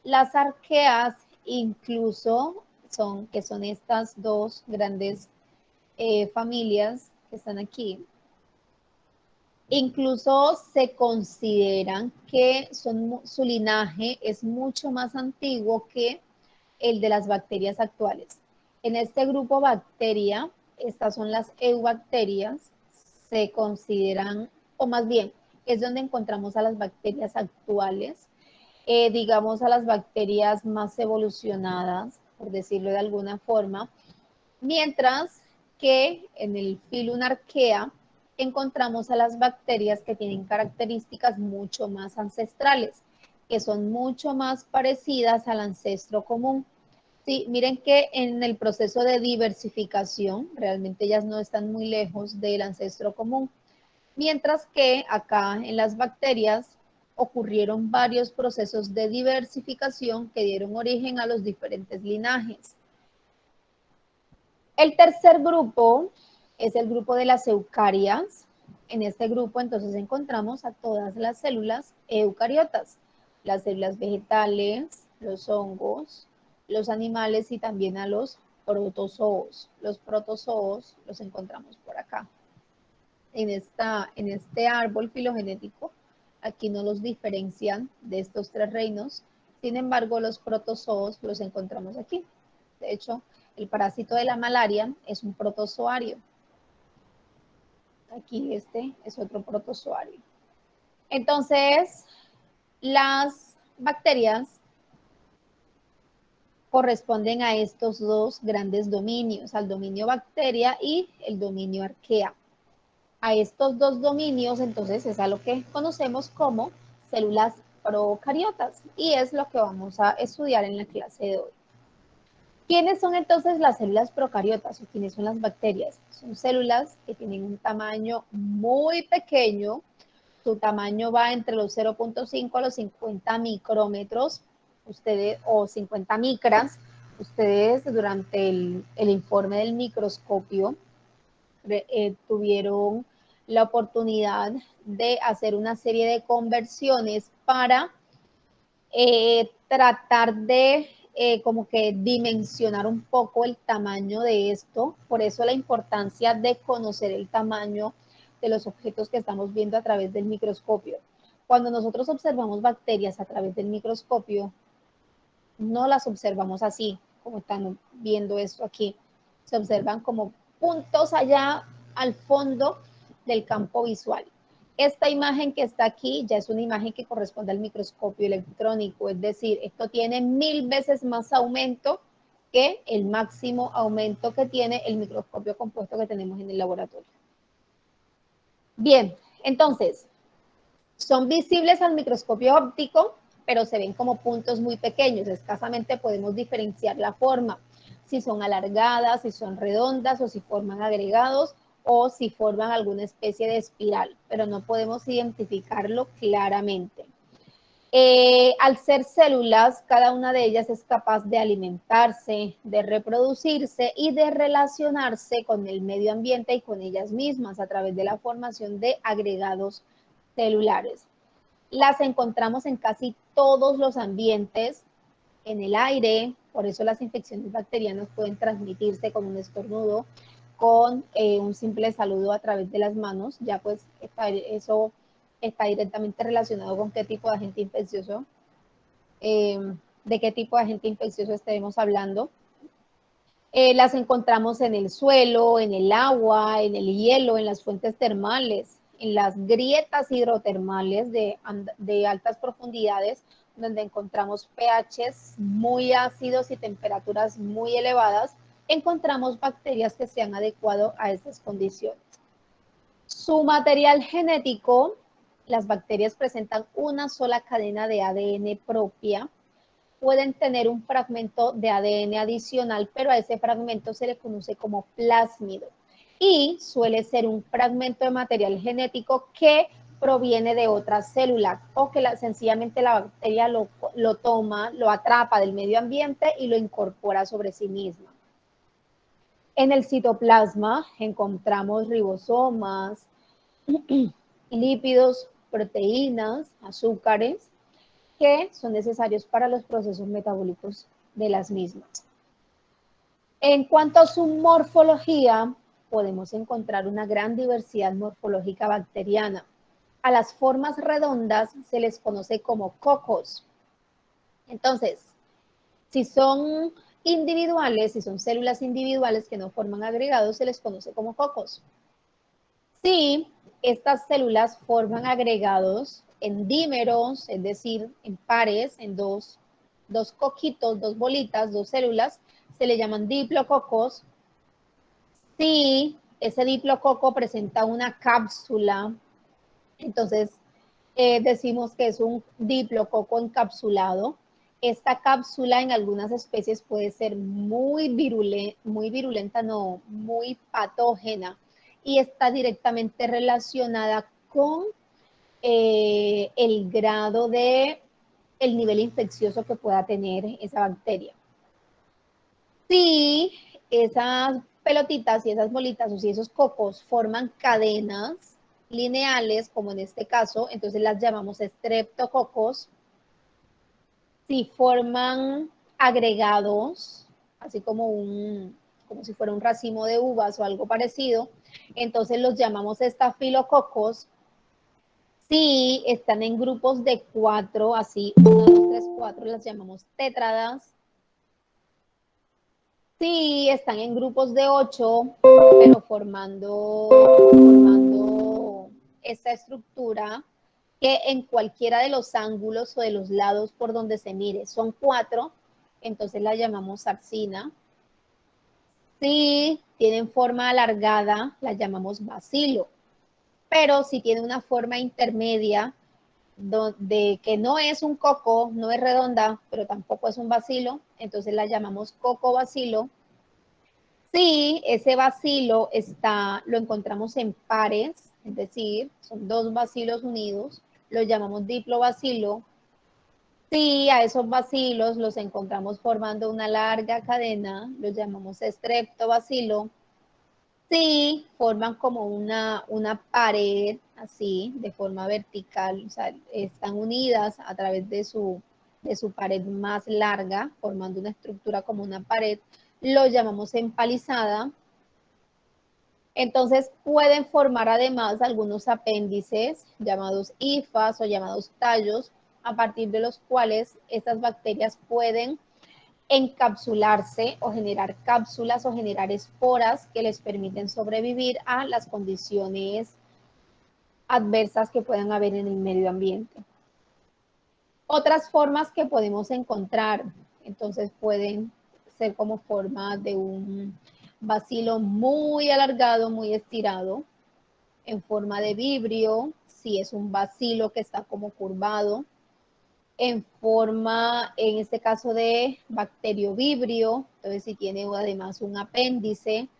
Las arqueas incluso son estas dos grandes familias que están aquí. Incluso se consideran que su linaje es mucho más antiguo que el de las bacterias actuales. En este grupo bacteria, estas son las eubacterias, se consideran, o más bien, es donde encontramos a las bacterias actuales, digamos a las bacterias más evolucionadas, por decirlo de alguna forma, mientras que en el Phylum Archaea encontramos a las bacterias que tienen características mucho más ancestrales, que son mucho más parecidas al ancestro común. Sí, miren que en el proceso de diversificación, realmente ellas no están muy lejos del ancestro común, mientras que acá en las bacterias ocurrieron varios procesos de diversificación que dieron origen a los diferentes linajes. El tercer grupo es el grupo de las eucarias. En este grupo entonces encontramos a todas las células eucariotas, las células vegetales, los hongos, los animales y también a los protozoos. Los protozoos los encontramos por acá. En este árbol filogenético, aquí no los diferencian de estos tres reinos, sin embargo los protozoos los encontramos aquí. De hecho, el parásito de la malaria es un protozoario. Aquí este es otro protozoario. Entonces, las bacterias corresponden a estos dos grandes dominios, al dominio bacteria y el dominio arquea. A estos dos dominios, entonces, es a lo que conocemos como células procariotas y es lo que vamos a estudiar en la clase de hoy. ¿Quiénes son entonces las células procariotas o quiénes son las bacterias? Son células que tienen un tamaño muy pequeño, su tamaño va entre los 0.5 a los 50 micrómetros, ustedes, o 50 micras. Ustedes durante el informe del microscopio tuvieron la oportunidad de hacer una serie de conversiones para tratar de como que dimensionar un poco el tamaño de esto. Por eso la importancia de conocer el tamaño de los objetos que estamos viendo a través del microscopio. Cuando nosotros observamos bacterias a través del microscopio, no las observamos así, como están viendo esto aquí. Se observan como puntos allá al fondo del campo visual. Esta imagen que está aquí ya es una imagen que corresponde al microscopio electrónico, es decir, esto tiene 1000 veces más aumento que el máximo aumento que tiene el microscopio compuesto que tenemos en el laboratorio. Bien, entonces, son visibles al microscopio óptico, pero se ven como puntos muy pequeños, escasamente podemos diferenciar la forma, si son alargadas, si son redondas o si forman agregados o si forman alguna especie de espiral, pero no podemos identificarlo claramente. Al ser células, cada una de ellas es capaz de alimentarse, de reproducirse y de relacionarse con el medio ambiente y con ellas mismas a través de la formación de agregados celulares. Las encontramos en casi todos los ambientes, en el aire, por eso las infecciones bacterianas pueden transmitirse con un estornudo, con un simple saludo a través de las manos, ya pues eso está directamente relacionado con qué tipo de agente infeccioso, de qué tipo de agente infeccioso estemos hablando. Las encontramos en el suelo, en el agua, en el hielo, en las fuentes termales, en las grietas hidrotermales de altas profundidades, donde encontramos pHs muy ácidos y temperaturas muy elevadas, encontramos bacterias que se han adecuado a estas condiciones. Su material genético, las bacterias presentan una sola cadena de ADN propia, pueden tener un fragmento de ADN adicional, pero a ese fragmento se le conoce como plásmido y suele ser un fragmento de material genético que proviene de otra célula o que sencillamente la bacteria lo toma, lo atrapa del medio ambiente y lo incorpora sobre sí misma. En el citoplasma encontramos ribosomas, lípidos, proteínas, azúcares, que son necesarios para los procesos metabólicos de las mismas. En cuanto a su morfología, podemos encontrar una gran diversidad morfológica bacteriana. A las formas redondas se les conoce como cocos. Entonces, si son individuales, si son células individuales que no forman agregados, se les conoce como cocos. Sí, estas células forman agregados en dímeros, es decir, en pares, en dos coquitos, dos bolitas, dos células, se le llaman diplococos. Si ese diplococo presenta una cápsula, entonces decimos que es un diplococo encapsulado. Esta cápsula en algunas especies puede ser muy virulenta, no, muy patógena, y está directamente relacionada con el grado de el nivel infeccioso que pueda tener esa bacteria. Si esas pelotitas y esas bolitas o si esos cocos forman cadenas lineales, como en este caso, entonces las llamamos estreptococos. Si forman agregados, así como si fuera un racimo de uvas o algo parecido, entonces los llamamos estafilococos. Si están en grupos de 4, así 1, 2, 3, 4, las llamamos tétradas. Si están en grupos de 8, pero formando esta estructura, que en cualquiera de los ángulos o de los lados por donde se mire son 4, entonces la llamamos sarcina. Si tienen forma alargada, la llamamos bacilo. Pero si tiene una forma intermedia, de que no es un coco, no es redonda, pero tampoco es un bacilo, entonces la llamamos cocobacilo. Si ese bacilo lo encontramos en pares, es decir, son dos bacilos unidos, lo llamamos diplobacilo. Si a esos bacilos los encontramos formando una larga cadena, los llamamos estreptobacilo. Si forman como una pared así, de forma vertical, o sea, están unidas a través de su pared más larga, formando una estructura como una pared, lo llamamos empalizada. Entonces pueden formar además algunos apéndices llamados hifas o llamados tallos, a partir de los cuales estas bacterias pueden encapsularse o generar cápsulas o generar esporas que les permiten sobrevivir a las condiciones adversas que puedan haber en el medio ambiente. Otras formas que podemos encontrar, entonces pueden ser como forma de un bacilo muy alargado, muy estirado, en forma de vibrio, si es un bacilo que está como curvado, en forma, en este caso de bacteriovibrio, entonces si tiene además un apéndice,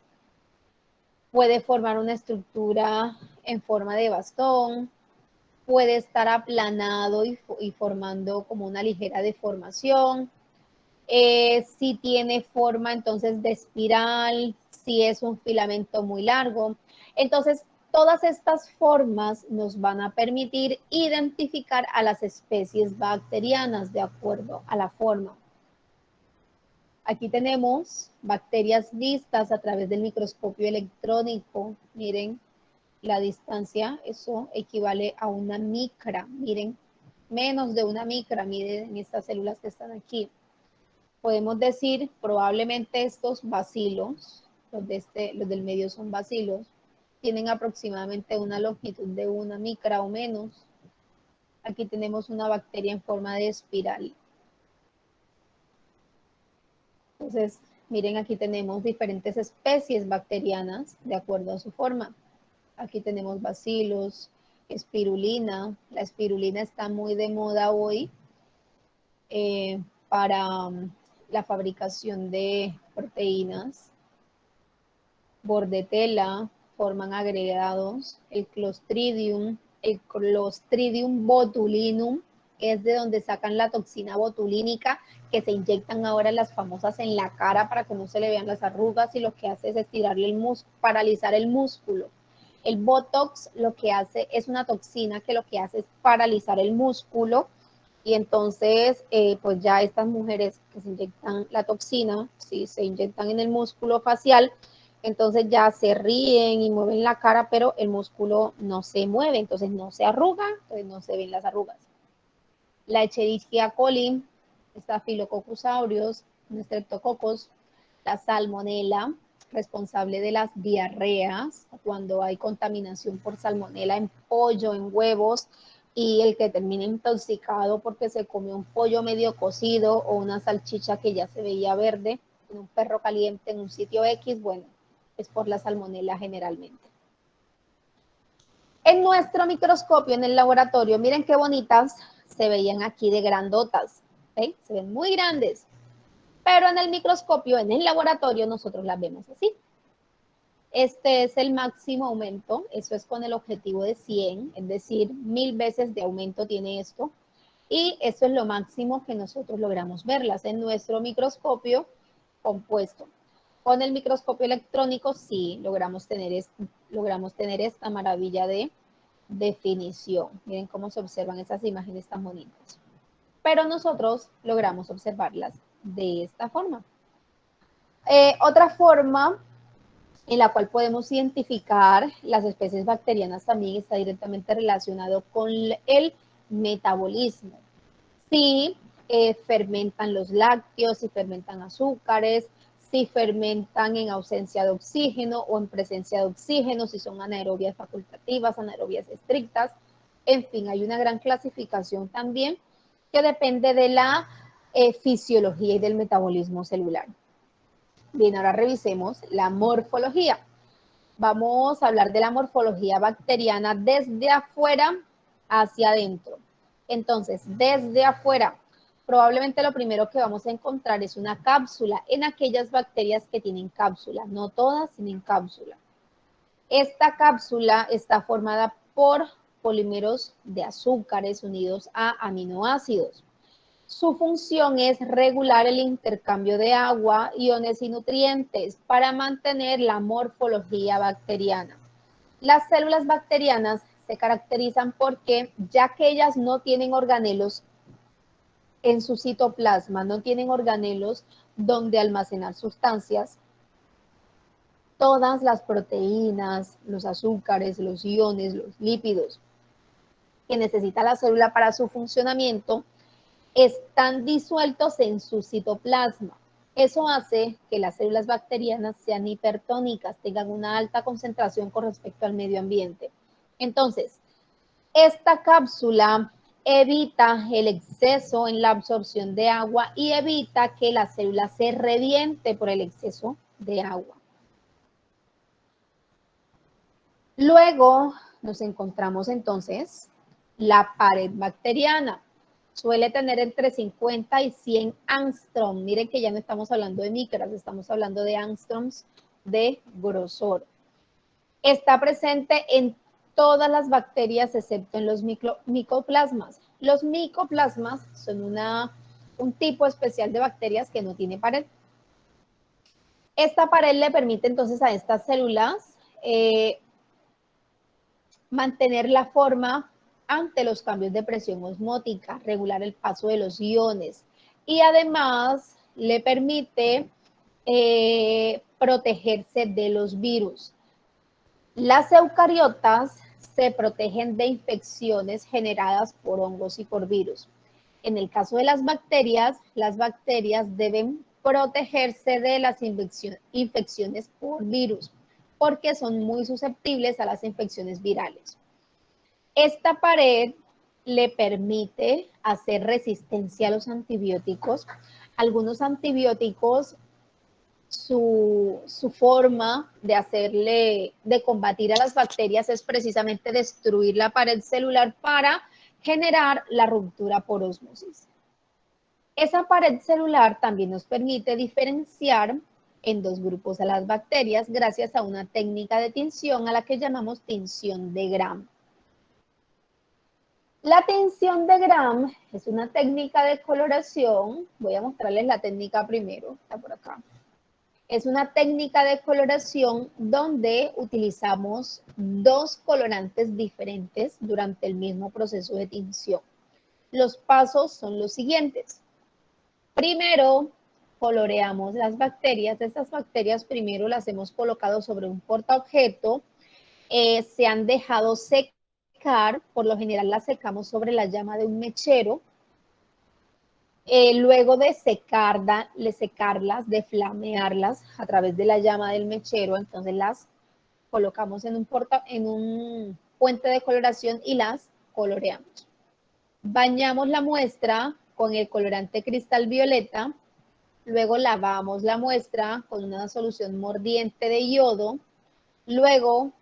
puede formar una estructura en forma de bastón, puede estar aplanado y formando como una ligera deformación. Si tiene forma entonces de espiral, si es un filamento muy largo. Entonces, todas estas formas nos van a permitir identificar a las especies bacterianas de acuerdo a la forma. Aquí tenemos bacterias vistas a través del microscopio electrónico. Miren la distancia, eso equivale a una micra. Miren, menos de una micra, miren estas células que están aquí. Podemos decir probablemente estos bacilos, los del medio son bacilos, tienen aproximadamente una longitud de una micra o menos. Aquí tenemos una bacteria en forma de espiral. Entonces, miren, aquí tenemos diferentes especies bacterianas de acuerdo a su forma. Aquí tenemos bacilos, espirulina. La espirulina está muy de moda hoy para la fabricación de proteínas. Bordetella, forman agregados, el Clostridium botulinum, es de donde sacan la toxina botulínica que se inyectan ahora las famosas en la cara para que no se le vean las arrugas, y lo que hace es estirarle el músculo, paralizar el músculo. El Botox lo que hace es una toxina que lo que hace es paralizar el músculo, y entonces pues ya estas mujeres que se inyectan la toxina, si se inyectan en el músculo facial, entonces ya se ríen y mueven la cara, pero el músculo no se mueve, entonces no se arruga, entonces no se ven las arrugas. La Escherichia coli, Staphylococcus aureus, Streptococcus, la Salmonella, responsable de las diarreas, cuando hay contaminación por salmonela en pollo, en huevos, y el que termina intoxicado porque se comió un pollo medio cocido o una salchicha que ya se veía verde, en un perro caliente en un sitio X, bueno, es por la salmonela generalmente. En nuestro microscopio en el laboratorio, miren qué bonitas se veían aquí de grandotas, ¿ven? Se ven muy grandes, pero en el microscopio, en el laboratorio, nosotros las vemos así. Este es el máximo aumento, eso es con el objetivo de 100, es decir, 1000 veces de aumento tiene esto, y eso es lo máximo que nosotros logramos verlas en nuestro microscopio compuesto. Con el microscopio electrónico sí logramos tener esta maravilla de definición. Miren cómo se observan esas imágenes tan bonitas. Pero nosotros logramos observarlas de esta forma. Otra forma en la cual podemos identificar las especies bacterianas también está directamente relacionado con el metabolismo. Si fermentan los lácteos, si fermentan azúcares, si fermentan en ausencia de oxígeno o en presencia de oxígeno, si son anaerobias facultativas, anaerobias estrictas. En fin, hay una gran clasificación también que depende de la fisiología y del metabolismo celular. Bien, ahora revisemos la morfología. Vamos a hablar de la morfología bacteriana desde afuera hacia adentro. Entonces, desde afuera, probablemente lo primero que vamos a encontrar es una cápsula en aquellas bacterias que tienen cápsula. No todas tienen cápsula. Esta cápsula está formada por polímeros de azúcares unidos a aminoácidos. Su función es regular el intercambio de agua, iones y nutrientes para mantener la morfología bacteriana. Las células bacterianas se caracterizan porque, ya que ellas no tienen organelos en su citoplasma, no tienen organelos donde almacenar sustancias, todas las proteínas, los azúcares, los iones, los lípidos que necesita la célula para su funcionamiento están disueltos en su citoplasma. Eso hace que las células bacterianas sean hipertónicas, tengan una alta concentración con respecto al medio ambiente. Entonces, esta cápsula evita el exceso en la absorción de agua y evita que la célula se reviente por el exceso de agua. Luego nos encontramos entonces la pared bacteriana. Suele tener entre 50 y 100 angstrom. Miren que ya no estamos hablando de micras, estamos hablando de angstroms de grosor. Está presente en todas las bacterias excepto en los micoplasmas. Los micoplasmas son un tipo especial de bacterias que no tiene pared. Esta pared le permite entonces a estas células mantener la forma ante los cambios de presión osmótica, regular el paso de los iones y además le permite protegerse de los virus. Las eucariotas se protegen de infecciones generadas por hongos y por virus. En el caso de las bacterias deben protegerse de las infecciones por virus, porque son muy susceptibles a las infecciones virales. Esta pared le permite hacer resistencia a los antibióticos. Algunos antibióticos, su forma de combatir a las bacterias es precisamente destruir la pared celular para generar la ruptura por ósmosis. Esa pared celular también nos permite diferenciar en dos grupos a las bacterias gracias a una técnica de tinción a la que llamamos tinción de Gram. La tinción de Gram es una técnica de coloración. Voy a mostrarles la técnica primero, está por acá. Es una técnica de coloración donde utilizamos dos colorantes diferentes durante el mismo proceso de tinción. Los pasos son los siguientes. Primero, coloreamos las bacterias. Estas bacterias primero las hemos colocado sobre un portaobjeto. Se han dejado secar. Por lo general las secamos sobre la llama de un mechero. Luego de secarlas, de flamearlas a través de la llama del mechero, entonces las colocamos en un puente de coloración y las coloreamos. Bañamos la muestra con el colorante cristal violeta, luego lavamos la muestra con una solución mordiente de yodo, luego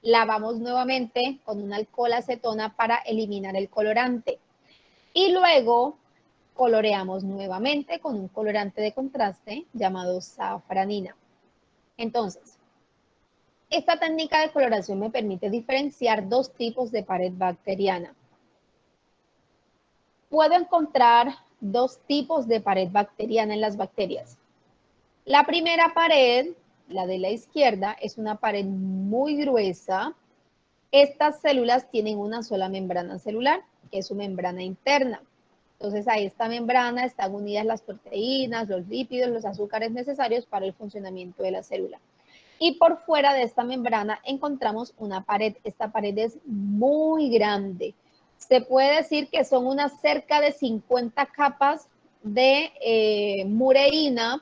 lavamos nuevamente con un alcohol acetona para eliminar el colorante y luego coloreamos nuevamente con un colorante de contraste llamado safranina. Entonces, esta técnica de coloración me permite diferenciar dos tipos de pared bacteriana. Puedo encontrar dos tipos de pared bacteriana en las bacterias. La primera pared, la de la izquierda, es una pared muy gruesa. Estas células tienen una sola membrana celular, que es su membrana interna. Entonces, a esta membrana están unidas las proteínas, los lípidos, los azúcares necesarios para el funcionamiento de la célula. Y por fuera de esta membrana encontramos una pared. Esta pared es muy grande. Se puede decir que son unas cerca de 50 capas de mureína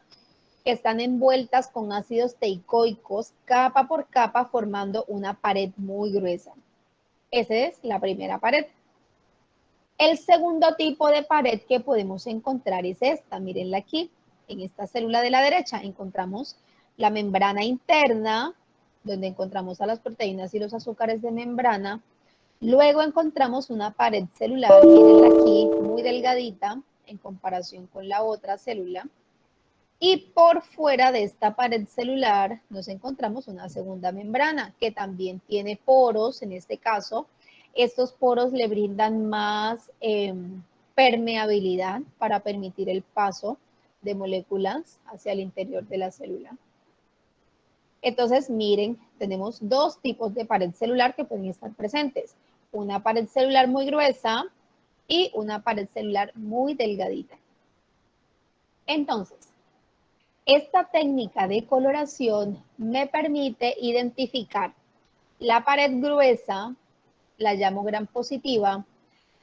que están envueltas con ácidos teicoicos, capa por capa, formando una pared muy gruesa. Esa es la primera pared. El segundo tipo de pared que podemos encontrar es esta. Mírenla aquí. En esta célula de la derecha encontramos la membrana interna, donde encontramos a las proteínas y los azúcares de membrana. Luego encontramos una pared celular, mírenla aquí, muy delgadita en comparación con la otra célula. Y por fuera de esta pared celular nos encontramos una segunda membrana que también tiene poros. En este caso, estos poros le brindan más permeabilidad para permitir el paso de moléculas hacia el interior de la célula. Entonces, miren, tenemos dos tipos de pared celular que pueden estar presentes. Una pared celular muy gruesa y una pared celular muy delgadita. Entonces, esta técnica de coloración me permite identificar la pared gruesa, la llamo gram positiva,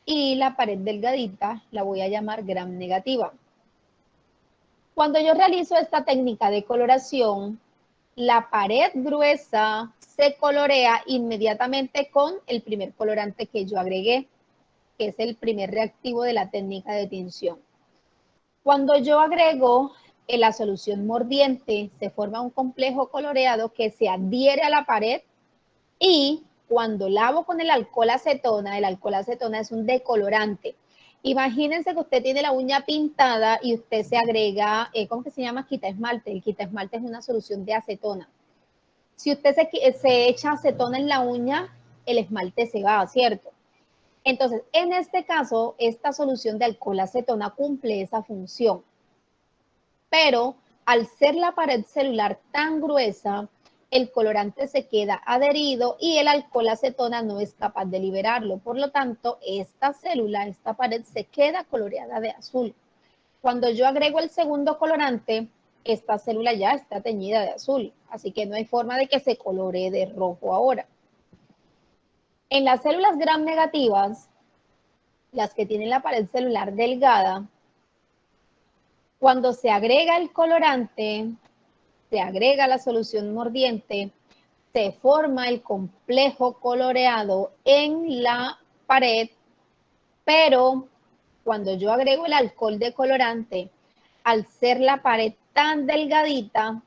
y la pared delgadita la voy a llamar gram negativa. Cuando yo realizo esta técnica de coloración, la pared gruesa se colorea inmediatamente con el primer colorante que yo agregué, que es el primer reactivo de la técnica de tinción. Cuando yo agrego la solución mordiente, se forma un complejo coloreado que se adhiere a la pared y cuando lavo con el alcohol acetona es un decolorante. Imagínense que usted tiene la uña pintada y usted se agrega, ¿cómo que se llama? Quita esmalte. El quita esmalte es una solución de acetona. Si usted se echa acetona en la uña, el esmalte se va, ¿cierto? Entonces, en este caso, esta solución de alcohol acetona cumple esa función. Pero al ser la pared celular tan gruesa, el colorante se queda adherido y el alcohol acetona no es capaz de liberarlo. Por lo tanto, esta célula, esta pared se queda coloreada de azul. Cuando yo agrego el segundo colorante, esta célula ya está teñida de azul, así que no hay forma de que se coloree de rojo ahora. En las células gram negativas, las que tienen la pared celular delgada, cuando se agrega el colorante, se agrega la solución mordiente, se forma el complejo coloreado en la pared, pero cuando yo agrego el alcohol de colorante, al ser la pared tan delgadita,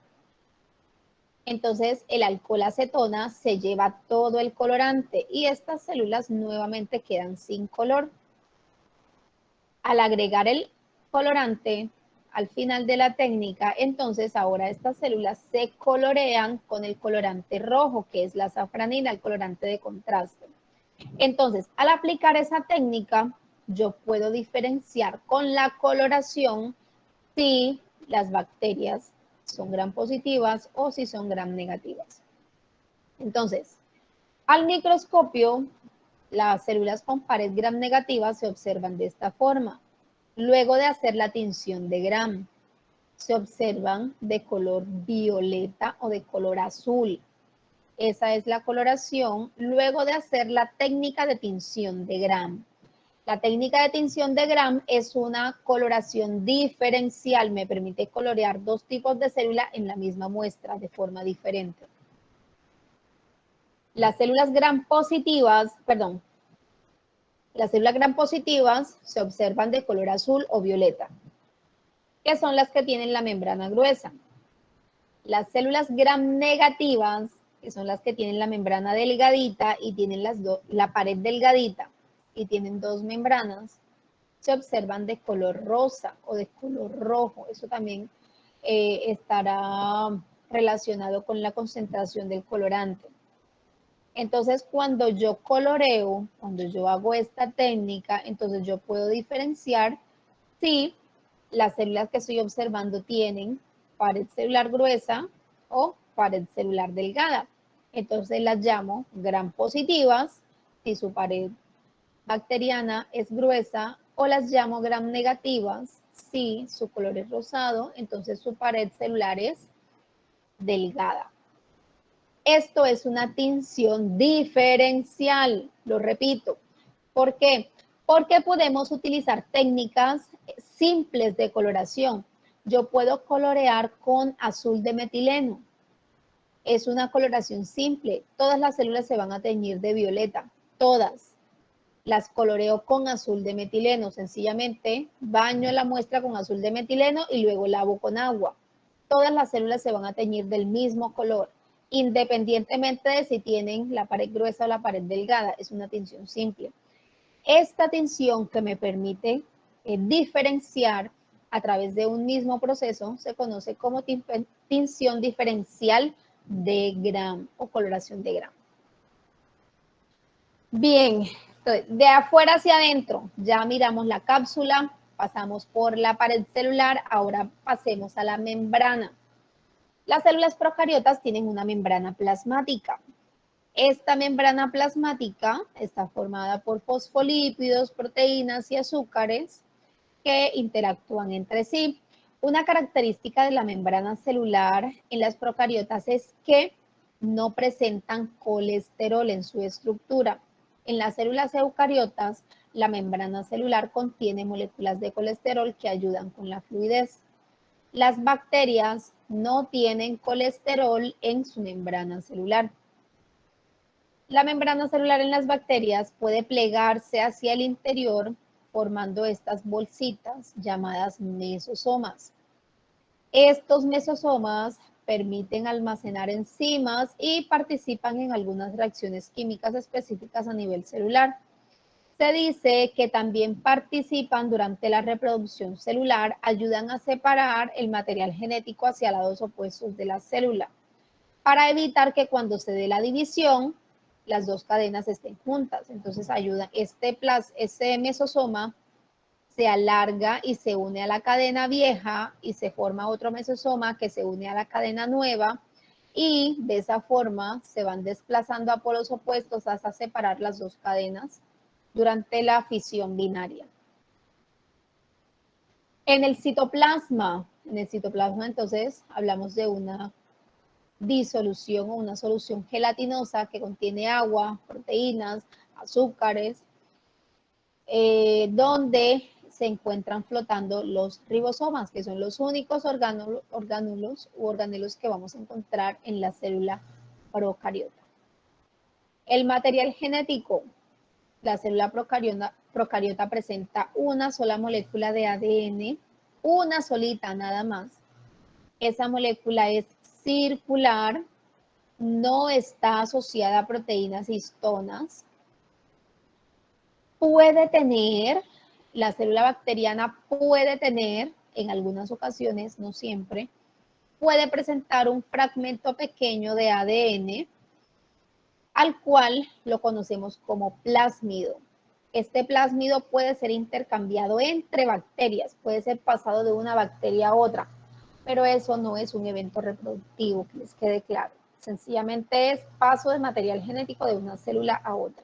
entonces el alcohol acetona se lleva todo el colorante y estas células nuevamente quedan sin color. Al agregar el colorante al final de la técnica, entonces ahora estas células se colorean con el colorante rojo, que es la safranina, el colorante de contraste. Entonces, al aplicar esa técnica, yo puedo diferenciar con la coloración si las bacterias son gram positivas o si son gram negativas. Entonces, al microscopio, las células con pared gram negativa se observan de esta forma. Luego de hacer la tinción de gram, se observan de color violeta o de color azul. Esa es la coloración luego de hacer la técnica de tinción de gram. La técnica de tinción de Gram es una coloración diferencial, me permite colorear dos tipos de célula en la misma muestra de forma diferente. Las células Gram positivas, las células Gram positivas se observan de color azul o violeta, que son las que tienen la membrana gruesa. Las células Gram negativas, que son las que tienen la membrana delgadita y tienen la pared delgadita y tienen dos membranas, se observan de color rosa o de color rojo. Eso también estará relacionado con la concentración del colorante. Entonces, cuando yo coloreo, cuando yo hago esta técnica, entonces yo puedo diferenciar si las células que estoy observando tienen pared celular gruesa o pared celular delgada. Entonces las llamo gram positivas si su pared bacteriana es gruesa, o las llamo gram negativas si su color es rosado, entonces su pared celular es delgada. Esto es una tinción diferencial, lo repito. ¿Por qué? Porque podemos utilizar técnicas simples de coloración. Yo puedo colorear con azul de metileno. Es una coloración simple. Todas las células se van a teñir de violeta, todas. Las coloreo con azul de metileno. Sencillamente baño la muestra con azul de metileno y luego lavo con agua. Todas las células se van a teñir del mismo color, independientemente de si tienen la pared gruesa o la pared delgada. Es una tinción simple. Esta tinción que me permite diferenciar a través de un mismo proceso se conoce como tinción diferencial de Gram o coloración de Gram. Bien, entonces, de afuera hacia adentro, ya miramos la cápsula, pasamos por la pared celular, ahora pasemos a la membrana. Las células procariotas tienen una membrana plasmática. Esta membrana plasmática está formada por fosfolípidos, proteínas y azúcares que interactúan entre sí. Una característica de la membrana celular en las procariotas es que no presentan colesterol en su estructura. En las células eucariotas, la membrana celular contiene moléculas de colesterol que ayudan con la fluidez. Las bacterias no tienen colesterol en su membrana celular. La membrana celular en las bacterias puede plegarse hacia el interior formando estas bolsitas llamadas mesosomas. Estos mesosomas permiten almacenar enzimas y participan en algunas reacciones químicas específicas a nivel celular. Se dice que también participan durante la reproducción celular, ayudan a separar el material genético hacia lados opuestos de la célula, para evitar que cuando se dé la división, las dos cadenas estén juntas. Entonces ayuda, este mesosoma se alarga y se une a la cadena vieja y se forma otro mesosoma que se une a la cadena nueva y de esa forma se van desplazando a polos opuestos hasta separar las dos cadenas durante la fisión binaria. En el citoplasma entonces hablamos de una disolución o una solución gelatinosa que contiene agua, proteínas, azúcares, donde se encuentran flotando los ribosomas, que son los únicos orgánulos que vamos a encontrar en la célula procariota. El material genético, la célula procariota presenta una sola molécula de ADN, una solita nada más. Esa molécula es circular, no está asociada a proteínas histonas. La célula bacteriana puede tener, en algunas ocasiones, no siempre, puede presentar un fragmento pequeño de ADN, al cual lo conocemos como plásmido. Este plásmido puede ser intercambiado entre bacterias, puede ser pasado de una bacteria a otra, pero eso no es un evento reproductivo, que les quede claro. Sencillamente es paso de material genético de una célula a otra.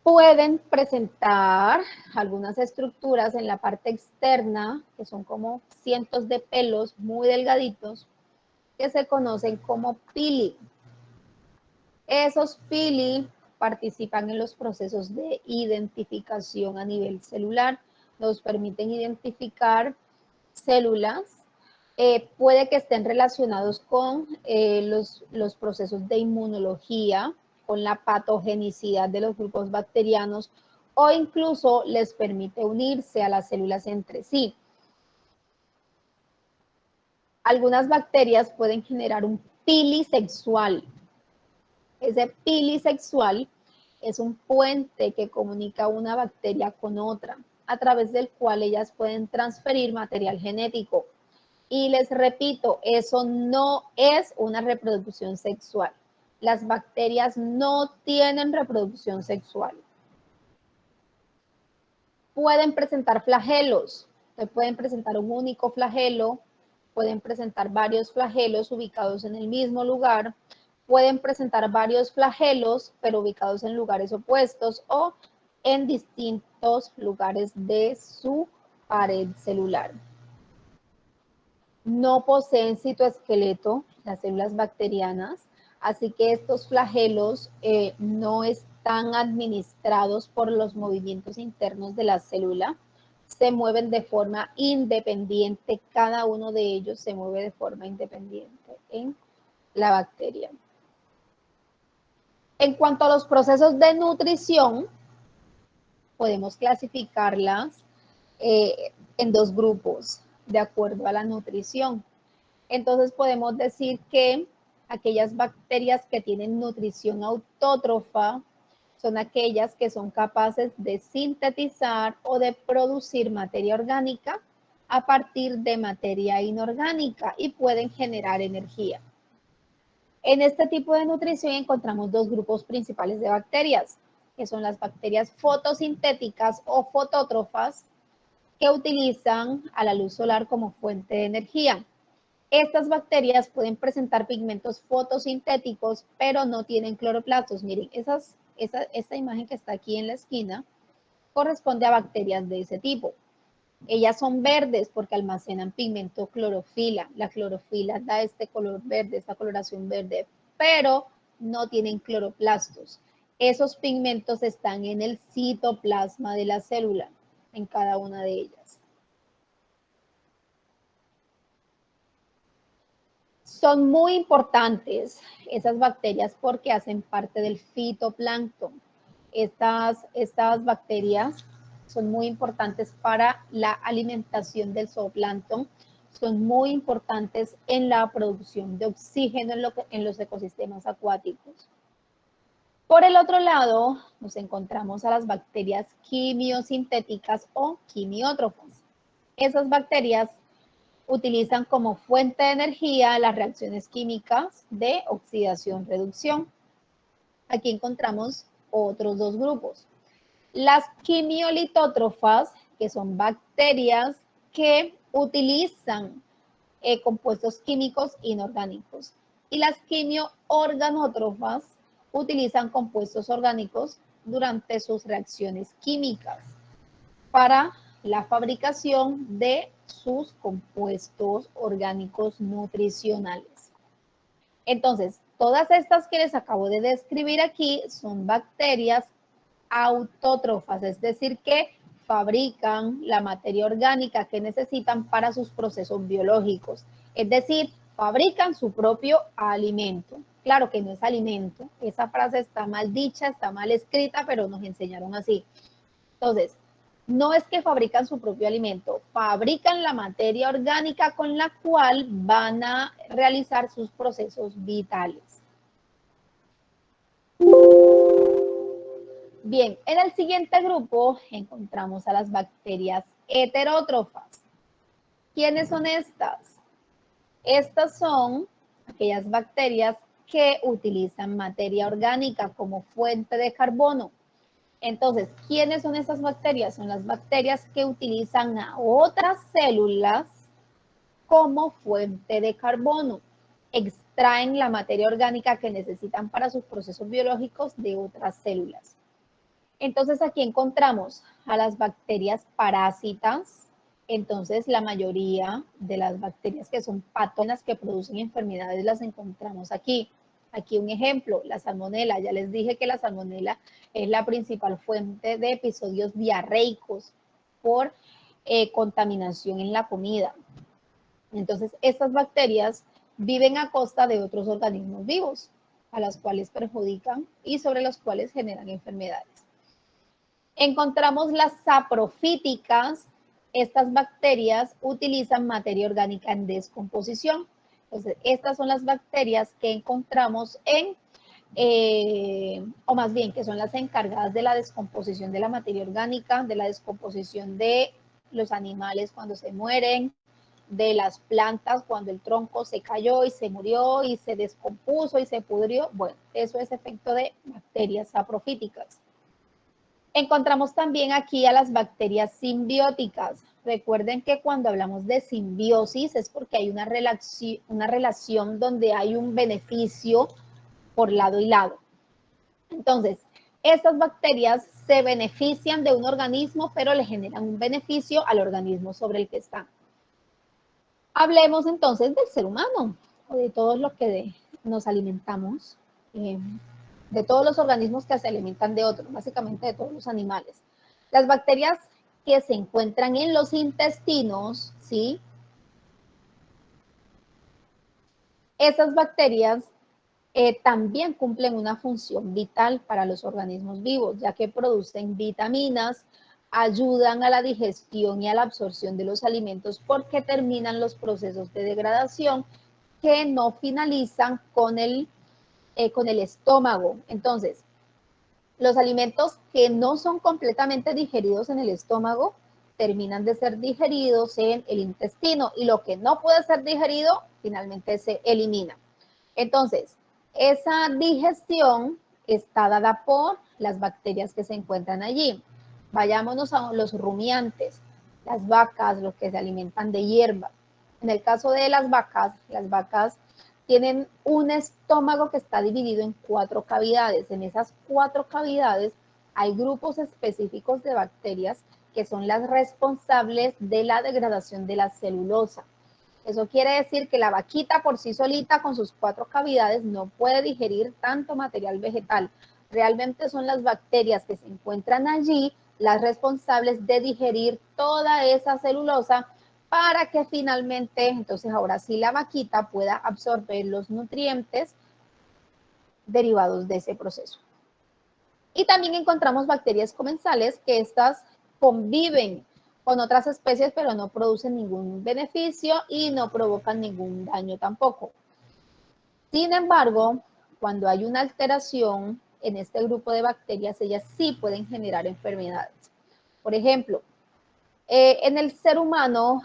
Pueden presentar algunas estructuras en la parte externa, que son como cientos de pelos muy delgaditos, que se conocen como pili. Esos pili participan en los procesos de identificación a nivel celular, nos permiten identificar células, puede que estén relacionados con los procesos de inmunología, con la patogenicidad de los grupos bacterianos, o incluso les permite unirse a las células entre sí. Algunas bacterias pueden generar un pili sexual. Ese pili sexual es un puente que comunica una bacteria con otra, a través del cual ellas pueden transferir material genético. Y les repito, eso no es una reproducción sexual. Las bacterias no tienen reproducción sexual. Pueden presentar flagelos, pueden presentar un único flagelo, pueden presentar varios flagelos ubicados en el mismo lugar, pueden presentar varios flagelos, pero ubicados en lugares opuestos o en distintos lugares de su pared celular. No poseen citoesqueleto, las células bacterianas, así que estos flagelos no están administrados por los movimientos internos de la célula, se mueven de forma independiente, cada uno de ellos se mueve de forma independiente en la bacteria. En cuanto a los procesos de nutrición, podemos clasificarlas en dos grupos, de acuerdo a la nutrición. Entonces podemos decir que aquellas bacterias que tienen nutrición autótrofa son aquellas que son capaces de sintetizar o de producir materia orgánica a partir de materia inorgánica y pueden generar energía. En este tipo de nutrición encontramos dos grupos principales de bacterias, que son las bacterias fotosintéticas o fotótrofas, que utilizan a la luz solar como fuente de energía. Estas bacterias pueden presentar pigmentos fotosintéticos, pero no tienen cloroplastos. Miren, esta imagen que está aquí en la esquina corresponde a bacterias de ese tipo. Ellas son verdes porque almacenan pigmento clorofila. La clorofila da este color verde, esta coloración verde, pero no tienen cloroplastos. Esos pigmentos están en el citoplasma de la célula, en cada una de ellas. Son muy importantes esas bacterias porque hacen parte del fitoplancton. Estas bacterias son muy importantes para la alimentación del zooplancton, son muy importantes en la producción de oxígeno en los ecosistemas acuáticos. Por el otro lado, nos encontramos a las bacterias quimiosintéticas o quimiótrofas. Esas bacterias utilizan como fuente de energía las reacciones químicas de oxidación-reducción. Aquí encontramos otros dos grupos. Las quimiolitótrofas, que son bacterias que utilizan compuestos químicos inorgánicos. Y las quimioorganótrofas utilizan compuestos orgánicos durante sus reacciones químicas para la fabricación de sus compuestos orgánicos nutricionales. Entonces, todas estas que les acabo de describir aquí son bacterias autótrofas, es decir, que fabrican la materia orgánica que necesitan para sus procesos biológicos, es decir, fabrican su propio alimento. Claro que no es alimento, esa frase está mal dicha, está mal escrita, pero nos enseñaron así. Entonces, no es que fabrican su propio alimento, fabrican la materia orgánica con la cual van a realizar sus procesos vitales. Bien, en el siguiente grupo encontramos a las bacterias heterótrofas. ¿Quiénes son estas? Estas son aquellas bacterias que utilizan materia orgánica como fuente de carbono. Entonces, ¿quiénes son esas bacterias? Son las bacterias que utilizan a otras células como fuente de carbono. Extraen la materia orgánica que necesitan para sus procesos biológicos de otras células. Entonces, aquí encontramos a las bacterias parásitas. Entonces, la mayoría de las bacterias que son patógenas que producen enfermedades las encontramos aquí. Aquí un ejemplo, la salmonela. Ya les dije que la salmonela es la principal fuente de episodios diarreicos por contaminación en la comida. Entonces, estas bacterias viven a costa de otros organismos vivos, a las cuales perjudican y sobre los cuales generan enfermedades. Encontramos las saprofíticas. Estas bacterias utilizan materia orgánica en descomposición. Entonces, estas son las bacterias que encontramos o más bien que son las encargadas de la descomposición de la materia orgánica, de la descomposición de los animales cuando se mueren, de las plantas cuando el tronco se cayó y se murió y se descompuso y se pudrió. Bueno, eso es efecto de bacterias saprofíticas. Encontramos también aquí a las bacterias simbióticas. Recuerden que cuando hablamos de simbiosis es porque hay una relación donde hay un beneficio por lado y lado. Entonces, estas bacterias se benefician de un organismo, pero le generan un beneficio al organismo sobre el que están. Hablemos entonces del ser humano, o de todos los que nos alimentamos, de todos los organismos que se alimentan de otros, básicamente de todos los animales. Las bacterias que se encuentran en los intestinos, ¿sí? Esas bacterias también cumplen una función vital para los organismos vivos, ya que producen vitaminas, ayudan a la digestión y a la absorción de los alimentos porque terminan los procesos de degradación que no finalizan con el estómago. Entonces, los alimentos que no son completamente digeridos en el estómago terminan de ser digeridos en el intestino y lo que no puede ser digerido finalmente se elimina. Entonces, esa digestión está dada por las bacterias que se encuentran allí. Vayámonos a los rumiantes, las vacas, los que se alimentan de hierba. En el caso de las vacas tienen un estómago que está dividido en 4 cavidades. En esas 4 cavidades hay grupos específicos de bacterias que son las responsables de la degradación de la celulosa. Eso quiere decir que la vaquita por sí solita con sus 4 cavidades no puede digerir tanto material vegetal. Realmente son las bacterias que se encuentran allí las responsables de digerir toda esa celulosa para que finalmente, entonces ahora sí la vaquita pueda absorber los nutrientes derivados de ese proceso. Y también encontramos bacterias comensales que estas conviven con otras especies, pero no producen ningún beneficio y no provocan ningún daño tampoco. Sin embargo, cuando hay una alteración en este grupo de bacterias, ellas sí pueden generar enfermedades. Por ejemplo, en el ser humano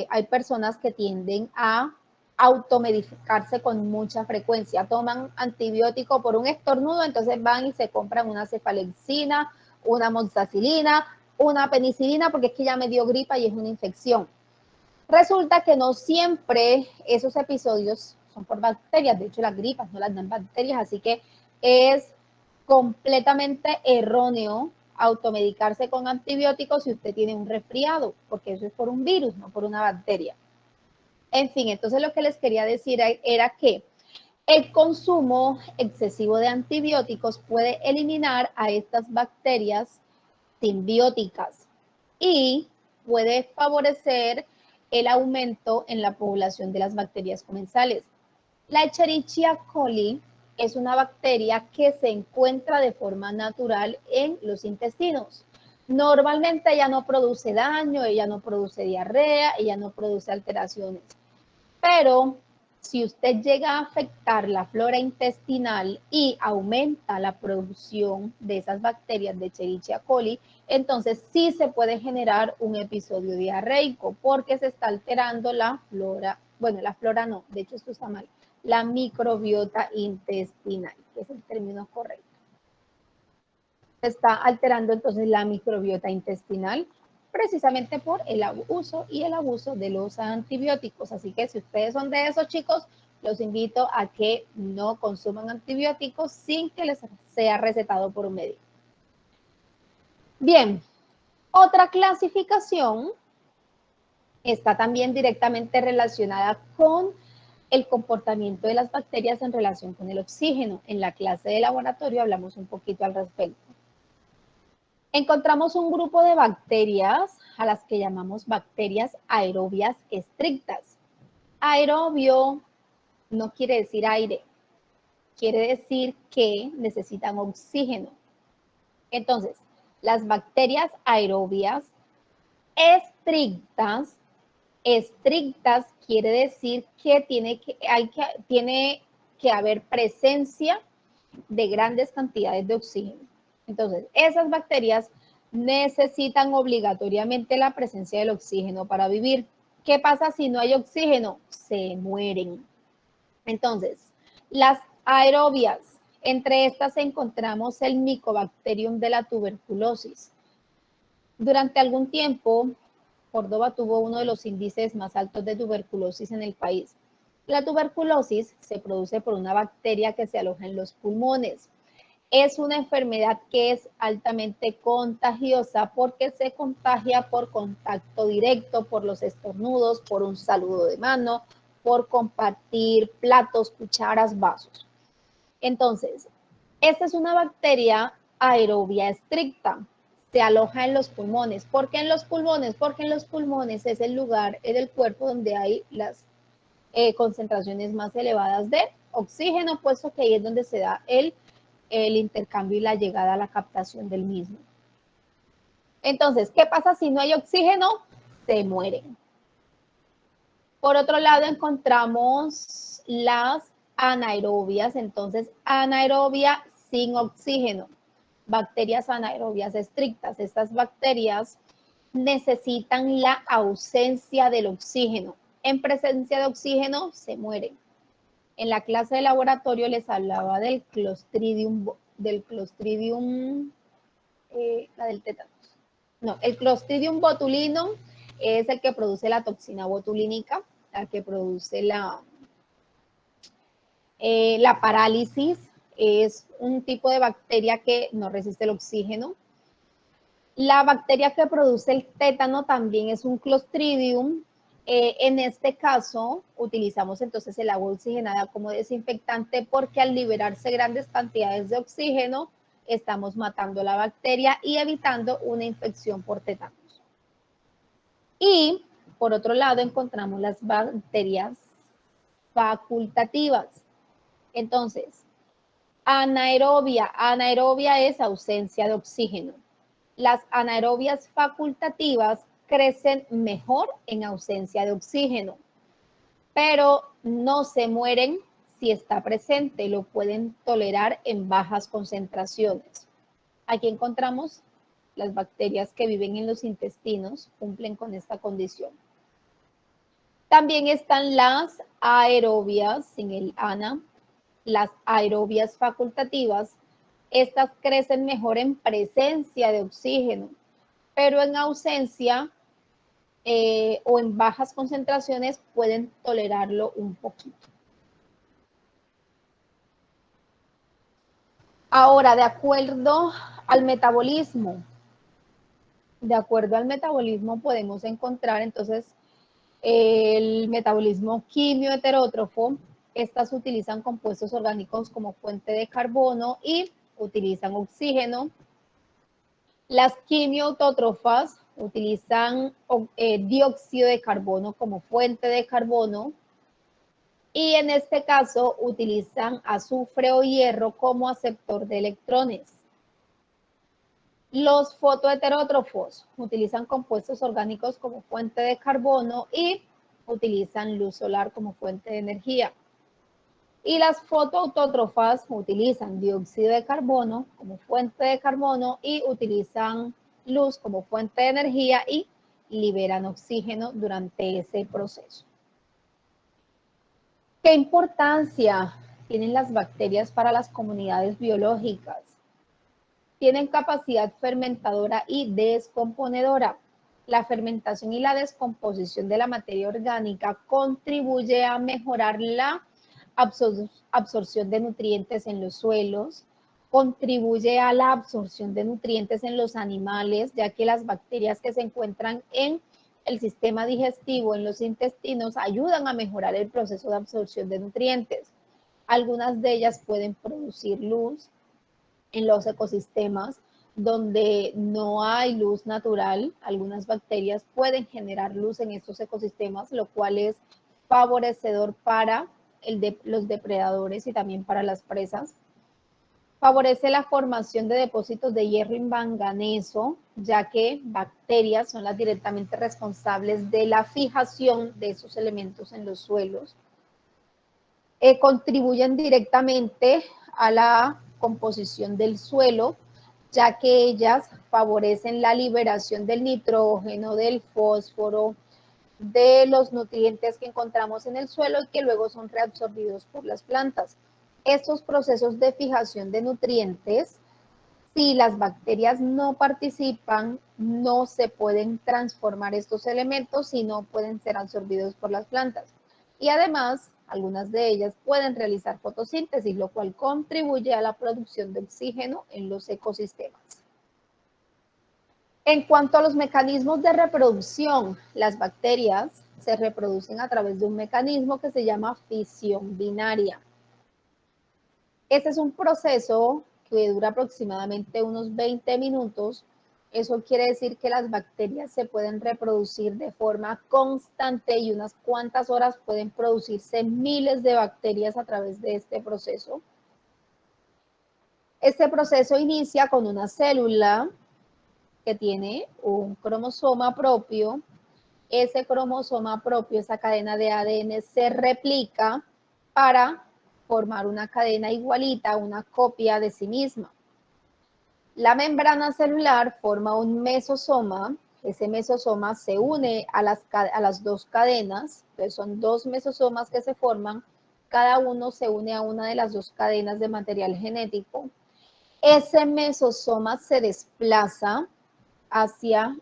hay personas que tienden a automedicarse con mucha frecuencia. Toman antibiótico por un estornudo, entonces van y se compran una cefalexina, una moxicilina, una penicilina, porque es que ya me dio gripa y es una infección. Resulta que no siempre esos episodios son por bacterias, de hecho las gripas no las dan bacterias, así que es completamente erróneo automedicarse con antibióticos si usted tiene un resfriado, porque eso es por un virus, no por una bacteria. En fin, entonces lo que les quería decir era que el consumo excesivo de antibióticos puede eliminar a estas bacterias simbióticas y puede favorecer el aumento en la población de las bacterias comensales. La Escherichia coli es una bacteria que se encuentra de forma natural en los intestinos. Normalmente ella no produce daño, ella no produce diarrea, ella no produce alteraciones. Pero si usted llega a afectar la flora intestinal y aumenta la producción de esas bacterias de Escherichia coli, entonces sí se puede generar un episodio diarreico porque se está alterando la flora, bueno, la flora no, de hecho esto está mal, la microbiota intestinal, que es el término correcto. Se está alterando entonces la microbiota intestinal precisamente por el uso y el abuso de los antibióticos. Así que si ustedes son de esos chicos, los invito a que no consuman antibióticos sin que les sea recetado por un médico. Bien, otra clasificación está también directamente relacionada con el comportamiento de las bacterias en relación con el oxígeno. En la clase de laboratorio hablamos un poquito al respecto. Encontramos un grupo de bacterias a las que llamamos bacterias aerobias estrictas. Aerobio no quiere decir aire, quiere decir que necesitan oxígeno. Entonces, las bacterias aerobias estrictas quiere decir que tiene que haber presencia de grandes cantidades de oxígeno. Entonces, esas bacterias necesitan obligatoriamente la presencia del oxígeno para vivir. ¿Qué pasa si no hay oxígeno? Se mueren. Entonces, las aerobias, entre estas encontramos el Mycobacterium de la tuberculosis. Durante algún tiempo, Córdoba tuvo uno de los índices más altos de tuberculosis en el país. La tuberculosis se produce por una bacteria que se aloja en los pulmones. Es una enfermedad que es altamente contagiosa porque se contagia por contacto directo, por los estornudos, por un saludo de mano, por compartir platos, cucharas, vasos. Entonces, esta es una bacteria aerobia estricta. Se aloja en los pulmones. ¿Por qué en los pulmones? Porque en los pulmones es el lugar en el cuerpo donde hay las concentraciones más elevadas de oxígeno, puesto que ahí es donde se da el intercambio y la llegada a la captación del mismo. Entonces, ¿qué pasa si no hay oxígeno? Se mueren. Por otro lado, encontramos las anaerobias. Entonces, anaerobia sin oxígeno. Bacterias anaerobias estrictas. Estas bacterias necesitan la ausencia del oxígeno. En presencia de oxígeno, se mueren. En la clase de laboratorio les hablaba del Clostridium, la del tétanos. No, el Clostridium botulinum es el que produce la toxina botulínica, la que produce la parálisis, es un tipo de bacteria que no resiste el oxígeno. La bacteria que produce el tétano también es un Clostridium. En este caso, utilizamos entonces el agua oxigenada como desinfectante porque al liberarse grandes cantidades de oxígeno, estamos matando la bacteria y evitando una infección por tétanos. Y, por otro lado, encontramos las bacterias facultativas. Entonces, anaerobia es ausencia de oxígeno. Las anaerobias facultativas crecen mejor en ausencia de oxígeno, pero no se mueren si está presente, lo pueden tolerar en bajas concentraciones. Aquí encontramos las bacterias que viven en los intestinos, cumplen con esta condición. También están las aerobias, sin el ana, las aerobias facultativas. Estas crecen mejor en presencia de oxígeno, pero en ausencia o en bajas concentraciones pueden tolerarlo un poquito. Ahora, de acuerdo al metabolismo podemos encontrar entonces el metabolismo quimio heterótrofo. Estas utilizan compuestos orgánicos como fuente de carbono y utilizan oxígeno. Las quimioautótrofas utilizan dióxido de carbono como fuente de carbono y en este caso utilizan azufre o hierro como aceptor de electrones. Los fotoheterótrofos utilizan compuestos orgánicos como fuente de carbono y utilizan luz solar como fuente de energía. Y las fotoautótrofas utilizan dióxido de carbono como fuente de carbono y utilizan luz como fuente de energía y liberan oxígeno durante ese proceso. ¿Qué importancia tienen las bacterias para las comunidades biológicas? Tienen capacidad fermentadora y descomponedora. La fermentación y la descomposición de la materia orgánica contribuye a mejorar la absorción de nutrientes en los suelos, contribuye a la absorción de nutrientes en los animales, ya que las bacterias que se encuentran en el sistema digestivo en los intestinos ayudan a mejorar el proceso de absorción de nutrientes. Algunas de ellas pueden producir luz en los ecosistemas donde no hay luz natural. Algunas bacterias pueden generar luz en estos ecosistemas, lo cual es favorecedor para los depredadores y también para las presas. Favorece la formación de depósitos de hierro y manganeso, ya que bacterias son las directamente responsables de la fijación de esos elementos en los suelos. Contribuyen directamente a la composición del suelo, ya que ellas favorecen la liberación del nitrógeno, del fósforo, de los nutrientes que encontramos en el suelo y que luego son reabsorbidos por las plantas. Estos procesos de fijación de nutrientes, si las bacterias no participan, no se pueden transformar estos elementos y no pueden ser absorbidos por las plantas. Y además, algunas de ellas pueden realizar fotosíntesis, lo cual contribuye a la producción de oxígeno en los ecosistemas. En cuanto a los mecanismos de reproducción, las bacterias se reproducen a través de un mecanismo que se llama fisión binaria. Este es un proceso que dura aproximadamente unos 20 minutos. Eso quiere decir que las bacterias se pueden reproducir de forma constante y unas cuantas horas pueden producirse miles de bacterias a través de este proceso. Este proceso inicia con una célula que tiene un cromosoma propio. Ese cromosoma propio, esa cadena de ADN, se replica para formar una cadena igualita, una copia de sí misma. La membrana celular forma un mesosoma. Ese mesosoma se une a las dos cadenas. Entonces son dos mesosomas que se forman. Cada uno se une a una de las dos cadenas de material genético. Ese mesosoma se desplaza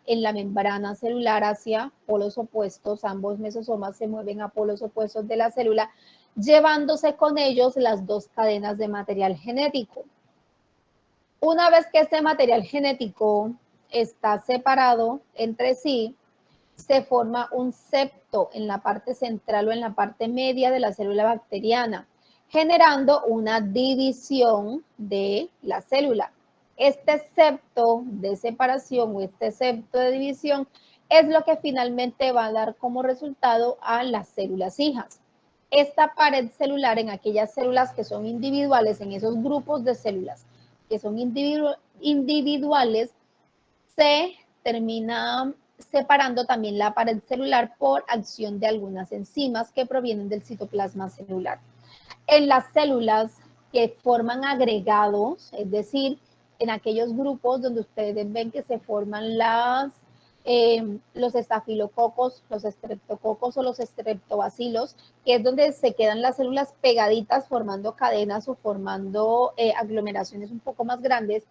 en la membrana celular hacia polos opuestos. Ambos mesosomas se mueven a polos opuestos de la célula, llevándose con ellos las dos cadenas de material genético. Una vez que este material genético está separado entre sí, se forma un septo en la parte central o en la parte media de la célula bacteriana, generando una división de la célula. Este septo de separación o este septo de división es lo que finalmente va a dar como resultado a las células hijas. Esta pared celular en aquellas células que son individuales, en esos grupos de células que son individuales, se termina separando también la pared celular por acción de algunas enzimas que provienen del citoplasma celular. En las células que forman agregados, es decir, en aquellos grupos donde ustedes ven que se forman los estafilococos, los estreptococos o los estreptobacilos, que es donde se quedan las células pegaditas formando cadenas o formando aglomeraciones un poco más grandes.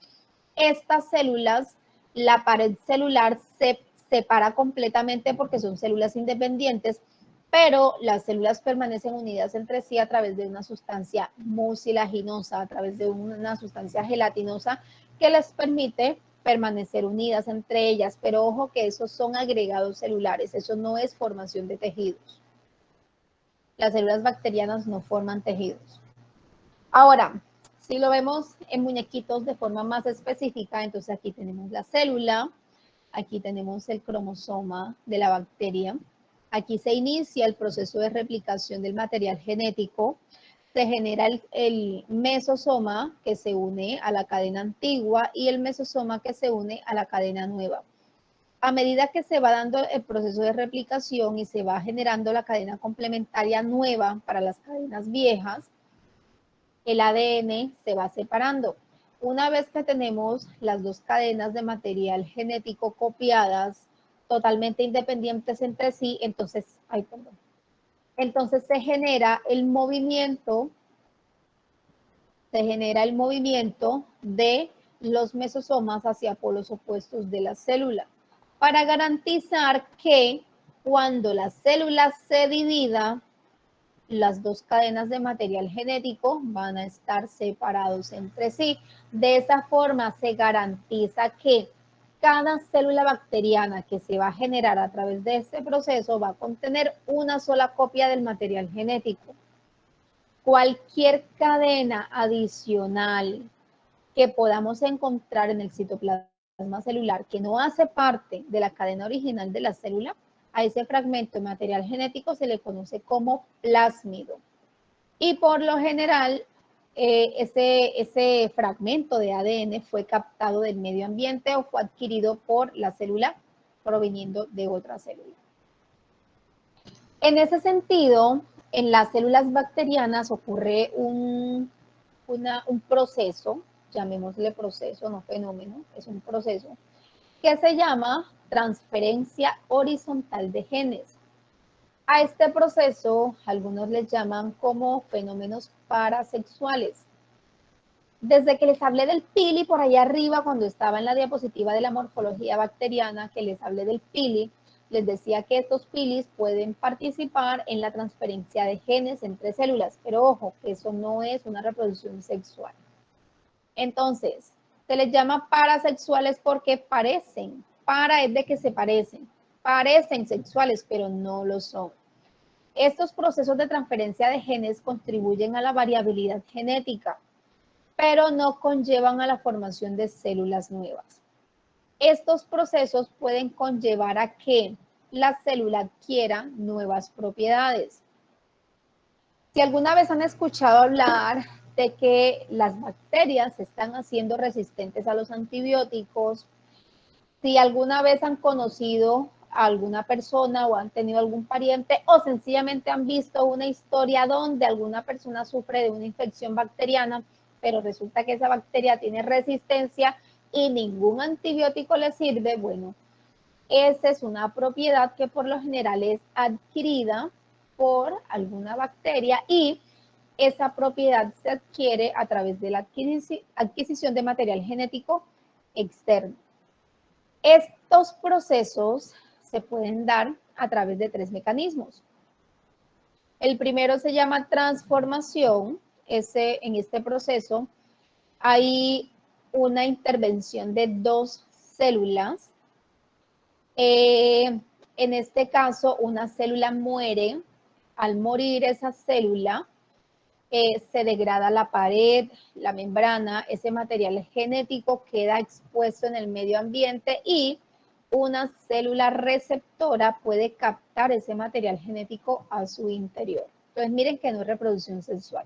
Estas células, la pared celular se separa completamente porque son células independientes, pero las células permanecen unidas entre sí a través de una sustancia mucilaginosa, a través de una sustancia gelatinosa que les permite permanecer unidas entre ellas, pero ojo que esos son agregados celulares, eso no es formación de tejidos. Las células bacterianas no forman tejidos. Ahora, si lo vemos en muñequitos de forma más específica, entonces aquí tenemos la célula, aquí tenemos el cromosoma de la bacteria, aquí se inicia el proceso de replicación del material genético, se genera el mesosoma que se une a la cadena antigua y el mesosoma que se une a la cadena nueva. A medida que se va dando el proceso de replicación y se va generando la cadena complementaria nueva para las cadenas viejas, el ADN se va separando. Una vez que tenemos las dos cadenas de material genético copiadas, totalmente independientes entre sí, entonces se genera el movimiento de los mesosomas hacia polos opuestos de la célula, para garantizar que cuando la célula se divida, las dos cadenas de material genético van a estar separados entre sí. De esa forma se garantiza que cada célula bacteriana que se va a generar a través de este proceso va a contener una sola copia del material genético. Cualquier cadena adicional que podamos encontrar en el citoplasma celular que no hace parte de la cadena original de la célula, a ese fragmento de material genético se le conoce como plásmido. Y por lo general, ese fragmento de ADN fue captado del medio ambiente o fue adquirido por la célula proveniendo de otra célula. En ese sentido, en las células bacterianas ocurre un proceso, llamémosle proceso, no fenómeno, es un proceso, que se llama transferencia horizontal de genes. A este proceso, algunos les llaman como fenómenos parasexuales. Desde que les hablé del pili por allá arriba, cuando estaba en la diapositiva de la morfología bacteriana, que les hablé del pili, les decía que estos pilis pueden participar en la transferencia de genes entre células, pero ojo, que eso no es una reproducción sexual. Entonces, se les llama parasexuales porque parecen, para es de que se parecen sexuales, pero no lo son. Estos procesos de transferencia de genes contribuyen a la variabilidad genética, pero no conllevan a la formación de células nuevas. Estos procesos pueden conllevar a que la célula adquiera nuevas propiedades. Si alguna vez han escuchado hablar de que las bacterias se están haciendo resistentes a los antibióticos, si alguna vez han conocido a alguna persona o han tenido algún pariente o sencillamente han visto una historia donde alguna persona sufre de una infección bacteriana, pero resulta que esa bacteria tiene resistencia y ningún antibiótico le sirve, bueno, esa es una propiedad que por lo general es adquirida por alguna bacteria y esa propiedad se adquiere a través de la adquisición de material genético externo. Estos procesos se pueden dar a través de 3 mecanismos. El primero se llama transformación. En este proceso hay una intervención de 2 células. En este caso, una célula muere. Al morir esa célula, se degrada la pared, la membrana, ese material genético queda expuesto en el medio ambiente y una célula receptora puede captar ese material genético a su interior. Entonces miren que no es reproducción sexual.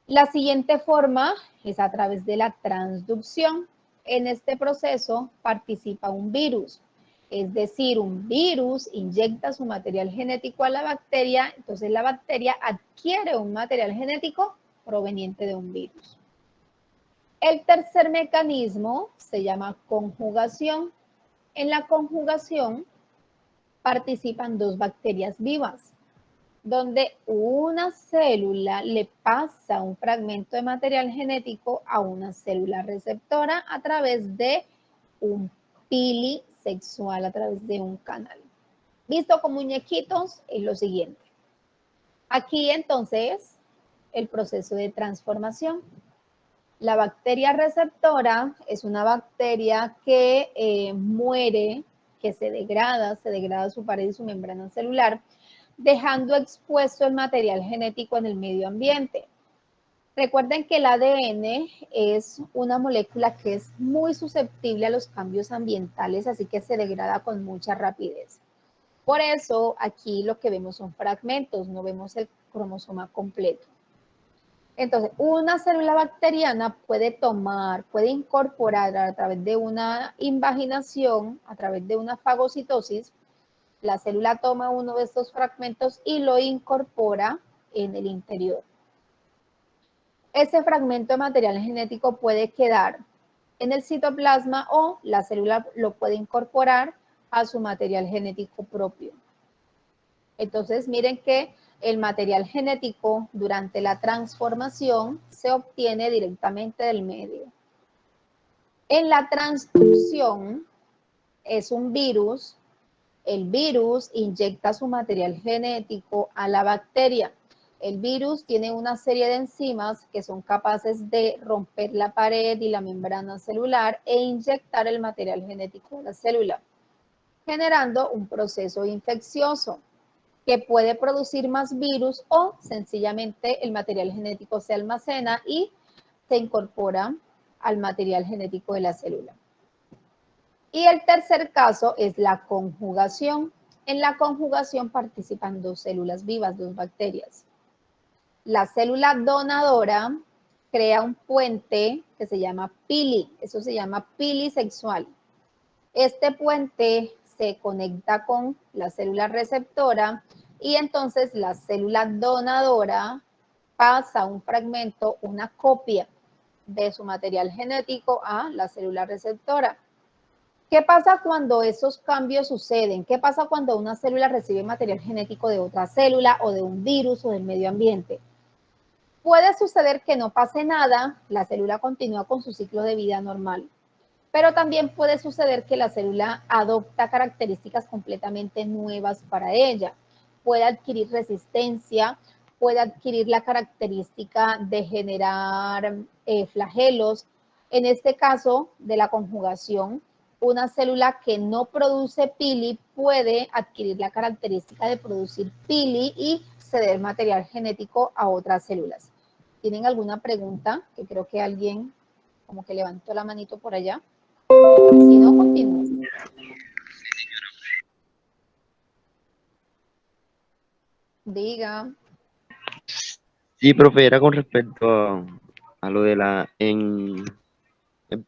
La siguiente forma es a través de la transducción. En este proceso participa un virus. Es decir, un virus inyecta su material genético a la bacteria, entonces la bacteria adquiere un material genético proveniente de un virus. El tercer mecanismo se llama conjugación. En la conjugación participan 2 bacterias vivas, donde una célula le pasa un fragmento de material genético a una célula receptora a través de un pili sexual, a través de un canal. Visto con muñequitos es lo siguiente. Aquí entonces el proceso de transformación. La bacteria receptora es una bacteria que muere, que se degrada su pared y su membrana celular, dejando expuesto el material genético en el medio ambiente. Recuerden que el ADN es una molécula que es muy susceptible a los cambios ambientales, así que se degrada con mucha rapidez. Por eso aquí lo que vemos son fragmentos, no vemos el cromosoma completo. Entonces, una célula bacteriana puede incorporar a través de una invaginación, a través de una fagocitosis, la célula toma uno de estos fragmentos y lo incorpora en el interior. Ese fragmento de material genético puede quedar en el citoplasma o la célula lo puede incorporar a su material genético propio. Entonces, miren que el material genético durante la transformación se obtiene directamente del medio. En la transducción es un virus. El virus inyecta su material genético a la bacteria. el virus tiene una serie de enzimas que son capaces de romper la pared y la membrana celular e inyectar el material genético de la célula, generando un proceso infeccioso que puede producir más virus o sencillamente el material genético se almacena y se incorpora al material genético de la célula. Y el tercer caso es la conjugación. En la conjugación participan dos células vivas, dos bacterias. La célula donadora crea un puente que se llama pili, eso se llama pili sexual. Este puente se conecta con la célula receptora y entonces la célula donadora pasa un fragmento, una copia de su material genético a la célula receptora. ¿Qué pasa cuando esos cambios suceden? ¿Qué pasa cuando una célula recibe material genético de otra célula o de un virus o del medio ambiente? Puede suceder que no pase nada, la célula continúa con su ciclo de vida normal, pero también puede suceder que la célula adopta características completamente nuevas para ella. Puede adquirir resistencia, puede adquirir la característica de generar flagelos. En este caso de la conjugación, una célula que no produce pili puede adquirir la característica de producir pili y ceder material genético a otras células. ¿Tienen alguna pregunta? Que creo que alguien como que levantó la manito por allá. Si no, continúo. Diga. Sí, profe, era con respecto a lo de en el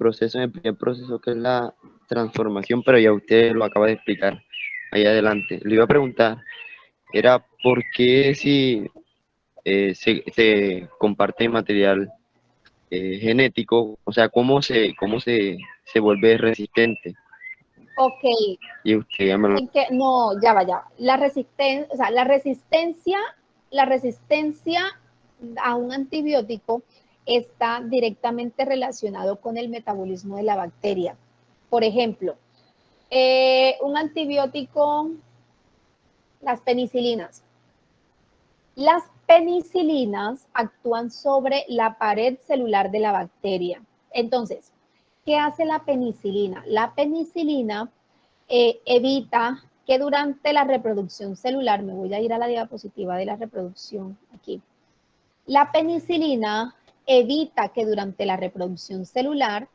primer proceso que es la transformación, pero ya usted lo acaba de explicar ahí adelante. Le iba a preguntar, era por qué si se comparte material genético, o sea, se vuelve resistente. Ok. Y usted ya me lo... No, ya vaya. La resistencia, o sea, la resistencia a un antibiótico está directamente relacionado con el metabolismo de la bacteria. Por ejemplo, un antibiótico, las penicilinas. Las penicilinas actúan sobre la pared celular de la bacteria. Entonces, ¿qué hace la penicilina? La penicilina evita que durante la reproducción celular, me voy a ir a la diapositiva de la reproducción aquí, la penicilina evita que durante la reproducción celular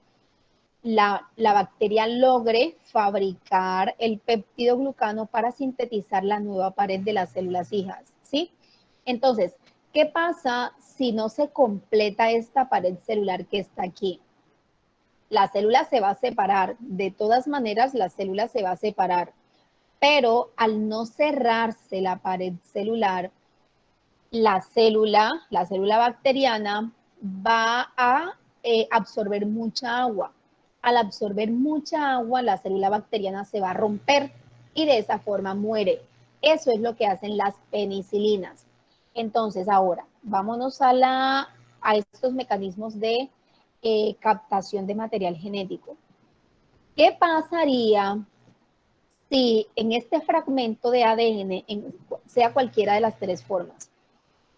la bacteria logre fabricar el péptido glucano para sintetizar la nueva pared de las células hijas, ¿sí? Entonces, ¿qué pasa si no se completa esta pared celular que está aquí? La célula se va a separar, de todas maneras la célula se va a separar, pero al no cerrarse la pared celular, la célula bacteriana va a absorber mucha agua. Al absorber mucha agua, la célula bacteriana se va a romper y de esa forma muere. Eso es lo que hacen las penicilinas. Entonces, ahora, vámonos a estos mecanismos de captación de material genético. ¿Qué pasaría si en este fragmento de ADN, sea cualquiera de las tres formas,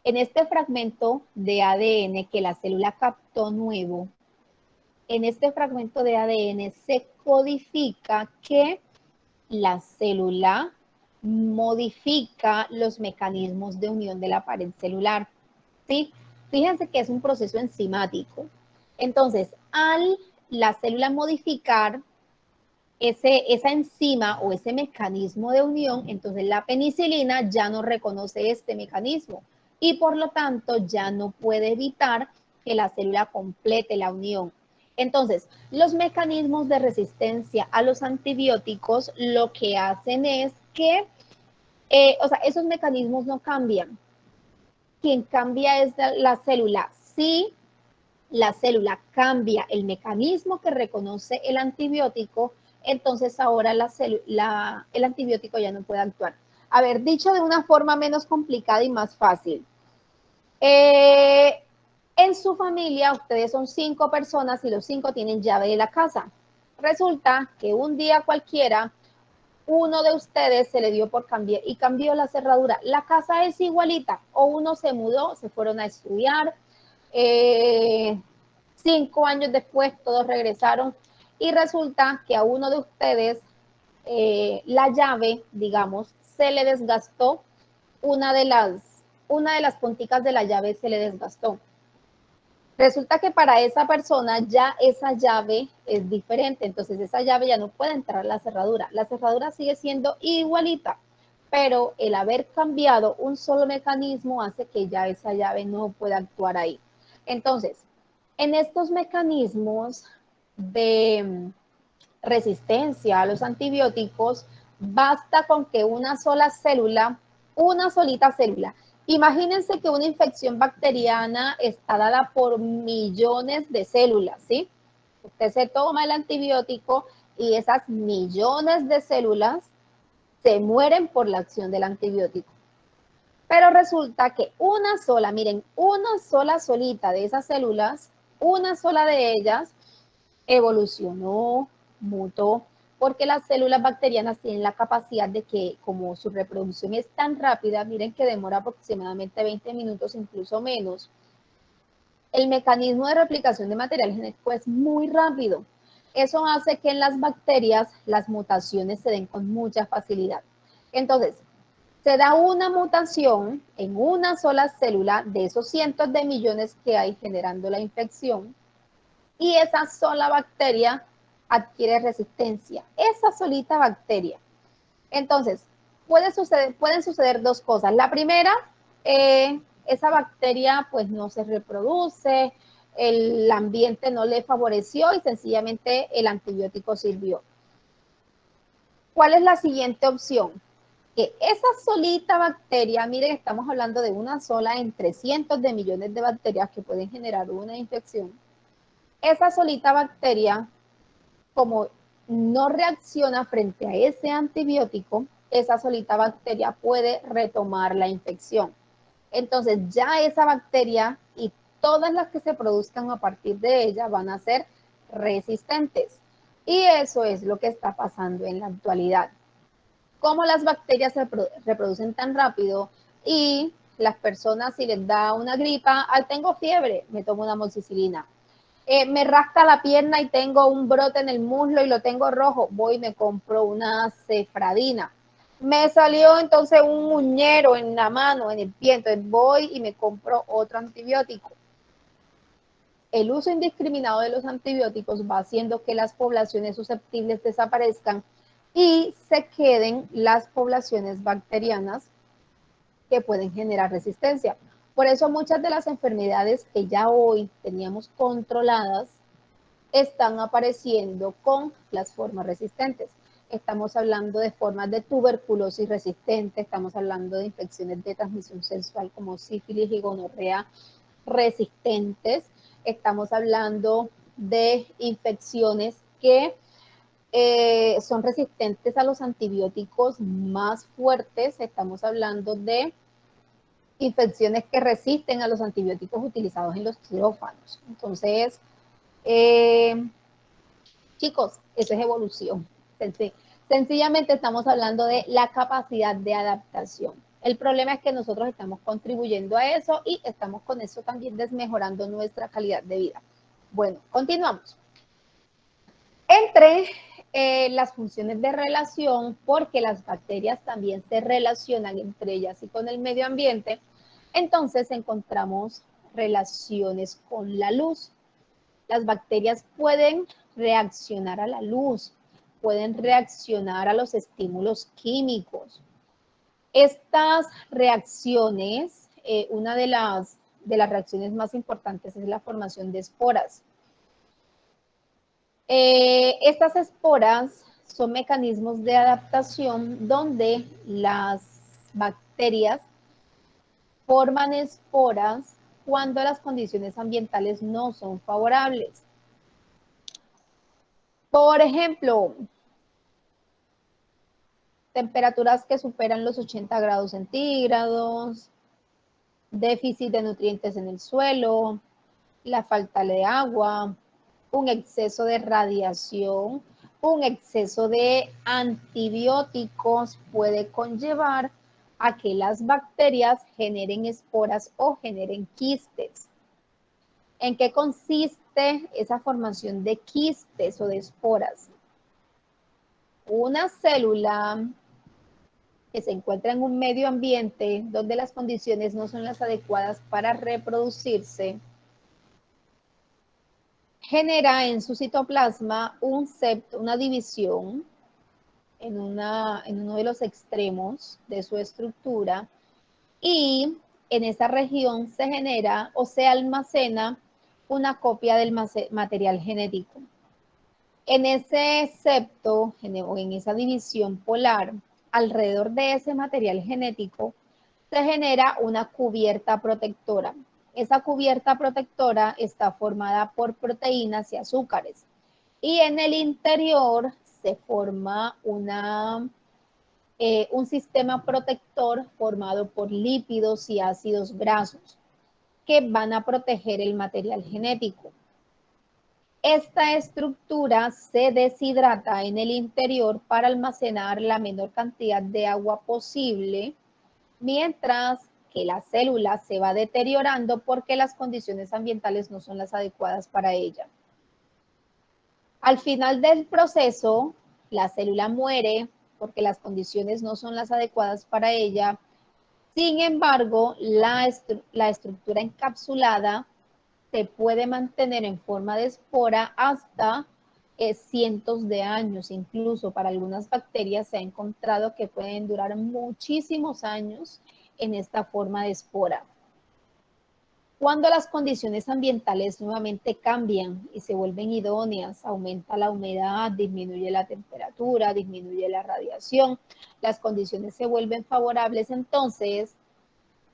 en este fragmento de ADN que la célula captó nuevo, en este fragmento de ADN se codifica que la célula modifica los mecanismos de unión de la pared celular? ¿Sí? Fíjense que es un proceso enzimático. Entonces, al la célula modificar esa enzima o ese mecanismo de unión, entonces la penicilina ya no reconoce este mecanismo y por lo tanto ya no puede evitar que la célula complete la unión. Entonces, los mecanismos de resistencia a los antibióticos lo que hacen es que, esos mecanismos no cambian. Quien cambia es la célula. Si la célula cambia el mecanismo que reconoce el antibiótico, entonces ahora el antibiótico ya no puede actuar. A ver, dicho de una forma menos complicada y más fácil. En su familia, ustedes son 5 personas y los 5 tienen llave de la casa. Resulta que un día cualquiera, uno de ustedes se le dio por cambiar y cambió la cerradura. La casa es igualita, o uno se mudó, se fueron a estudiar, 5 años después todos regresaron y resulta que a uno de ustedes la llave, digamos, se le desgastó, una de las punticas de la llave se le desgastó. Resulta que para esa persona ya esa llave es diferente, entonces esa llave ya no puede entrar a la cerradura sigue siendo igualita, pero el haber cambiado un solo mecanismo hace que ya esa llave no pueda actuar ahí. Entonces, en estos mecanismos de resistencia a los antibióticos, basta con que una solita célula. Imagínense que una infección bacteriana está dada por millones de células, ¿sí? Usted se toma el antibiótico y esas millones de células se mueren por la acción del antibiótico. Pero resulta que una sola, miren, una sola solita de esas células, una sola de ellas evolucionó, mutó, porque las células bacterianas tienen la capacidad de que, como su reproducción es tan rápida, miren que demora aproximadamente 20 minutos, incluso menos, el mecanismo de replicación de material genético es muy rápido. Eso hace que en las bacterias las mutaciones se den con mucha facilidad. Entonces, se da una mutación en una sola célula de esos cientos de millones que hay generando la infección, y esa sola bacteria adquiere resistencia, esa solita bacteria. Entonces, pueden suceder dos cosas. La primera, esa bacteria pues no se reproduce, el ambiente no le favoreció y sencillamente el antibiótico sirvió. ¿Cuál es la siguiente opción? Que esa solita bacteria, miren, estamos hablando de una sola entre cientos de millones de bacterias que pueden generar una infección. Esa solita bacteria, como no reacciona frente a ese antibiótico, esa solita bacteria puede retomar la infección. Entonces ya esa bacteria y todas las que se produzcan a partir de ella van a ser resistentes. Y eso es lo que está pasando en la actualidad. Como las bacterias se reproducen tan rápido y las personas, si les da una gripa, tengo fiebre, me tomo una amoxicilina. Me rasca la pierna y tengo un brote en el muslo y lo tengo rojo, voy y me compro una cefradina. Me salió entonces un muñero en la mano, en el pie, entonces voy y me compro otro antibiótico. El uso indiscriminado de los antibióticos va haciendo que las poblaciones susceptibles desaparezcan y se queden las poblaciones bacterianas que pueden generar resistencia. Por eso muchas de las enfermedades que ya hoy teníamos controladas están apareciendo con las formas resistentes. Estamos hablando de formas de tuberculosis resistente, estamos hablando de infecciones de transmisión sexual como sífilis y gonorrea resistentes, estamos hablando de infecciones que son resistentes a los antibióticos más fuertes, estamos hablando de infecciones que resisten a los antibióticos utilizados en los quirófanos. Entonces, chicos, eso es evolución. Sencillamente estamos hablando de la capacidad de adaptación. El problema es que nosotros estamos contribuyendo a eso y estamos con eso también desmejorando nuestra calidad de vida. Bueno, continuamos. Entre las funciones de relación, porque las bacterias también se relacionan entre ellas y con el medio ambiente, entonces encontramos relaciones con la luz. Las bacterias pueden reaccionar a la luz, pueden reaccionar a los estímulos químicos. Estas reacciones, una de las reacciones más importantes es la formación de esporas. Estas esporas son mecanismos de adaptación donde las bacterias forman esporas cuando las condiciones ambientales no son favorables. Por ejemplo, temperaturas que superan los 80 grados centígrados, déficit de nutrientes en el suelo, la falta de agua, un exceso de radiación. un exceso de antibióticos puede conllevar a que las bacterias generen esporas o generen quistes. ¿En qué consiste esa formación de quistes o de esporas? Una célula que se encuentra en un medio ambiente donde las condiciones no son las adecuadas para reproducirse, genera en su citoplasma un septo, una división en uno de los extremos de su estructura, y en esa región se genera o se almacena una copia del material genético. En ese septo o en esa división polar, alrededor de ese material genético, se genera una cubierta protectora. Esa cubierta protectora está formada por proteínas y azúcares. Y en el interior se forma un sistema protector formado por lípidos y ácidos grasos que van a proteger el material genético. Esta estructura se deshidrata en el interior para almacenar la menor cantidad de agua posible, mientras que la célula se va deteriorando porque las condiciones ambientales no son las adecuadas para ella. Al final del proceso, la célula muere porque las condiciones no son las adecuadas para ella. Sin embargo, la estructura encapsulada se puede mantener en forma de espora hasta cientos de años. Incluso para algunas bacterias se ha encontrado que pueden durar muchísimos años en esta forma de espora. Cuando las condiciones ambientales nuevamente cambian y se vuelven idóneas, aumenta la humedad, disminuye la temperatura, disminuye la radiación, las condiciones se vuelven favorables, entonces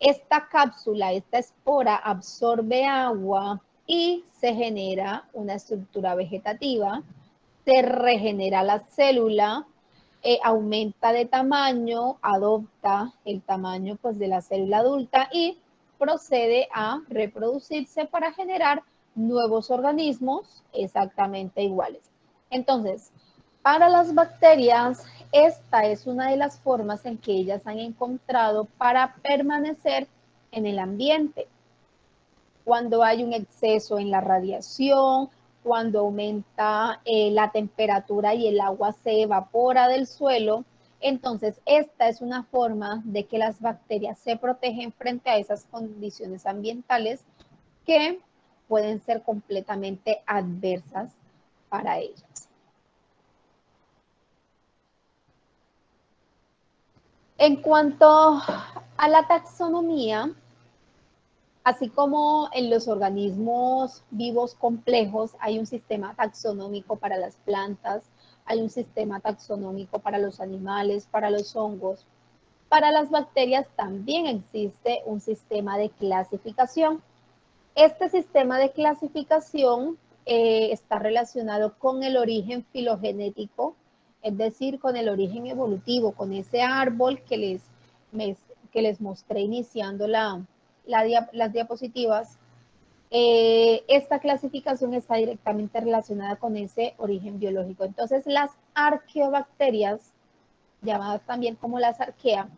esta cápsula, esta espora absorbe agua y se genera una estructura vegetativa, se regenera la célula, aumenta de tamaño, adopta el tamaño pues, de la célula adulta y procede a reproducirse para generar nuevos organismos exactamente iguales. Entonces, para las bacterias, esta es una de las formas en que ellas han encontrado para permanecer en el ambiente. Cuando hay un exceso en la radiación, cuando aumenta la temperatura y el agua se evapora del suelo, entonces esta es una forma de que las bacterias se protegen frente a esas condiciones ambientales que pueden ser completamente adversas para ellas. En cuanto a la taxonomía, así como en los organismos vivos complejos hay un sistema taxonómico para las plantas, hay un sistema taxonómico para los animales, para los hongos, para las bacterias también existe un sistema de clasificación. Este sistema de clasificación está relacionado con el origen filogenético, es decir, con el origen evolutivo, con ese árbol que les mostré iniciando las diapositivas. Esta clasificación está directamente relacionada con ese origen biológico. Entonces, las arqueobacterias, llamadas también como las arquea,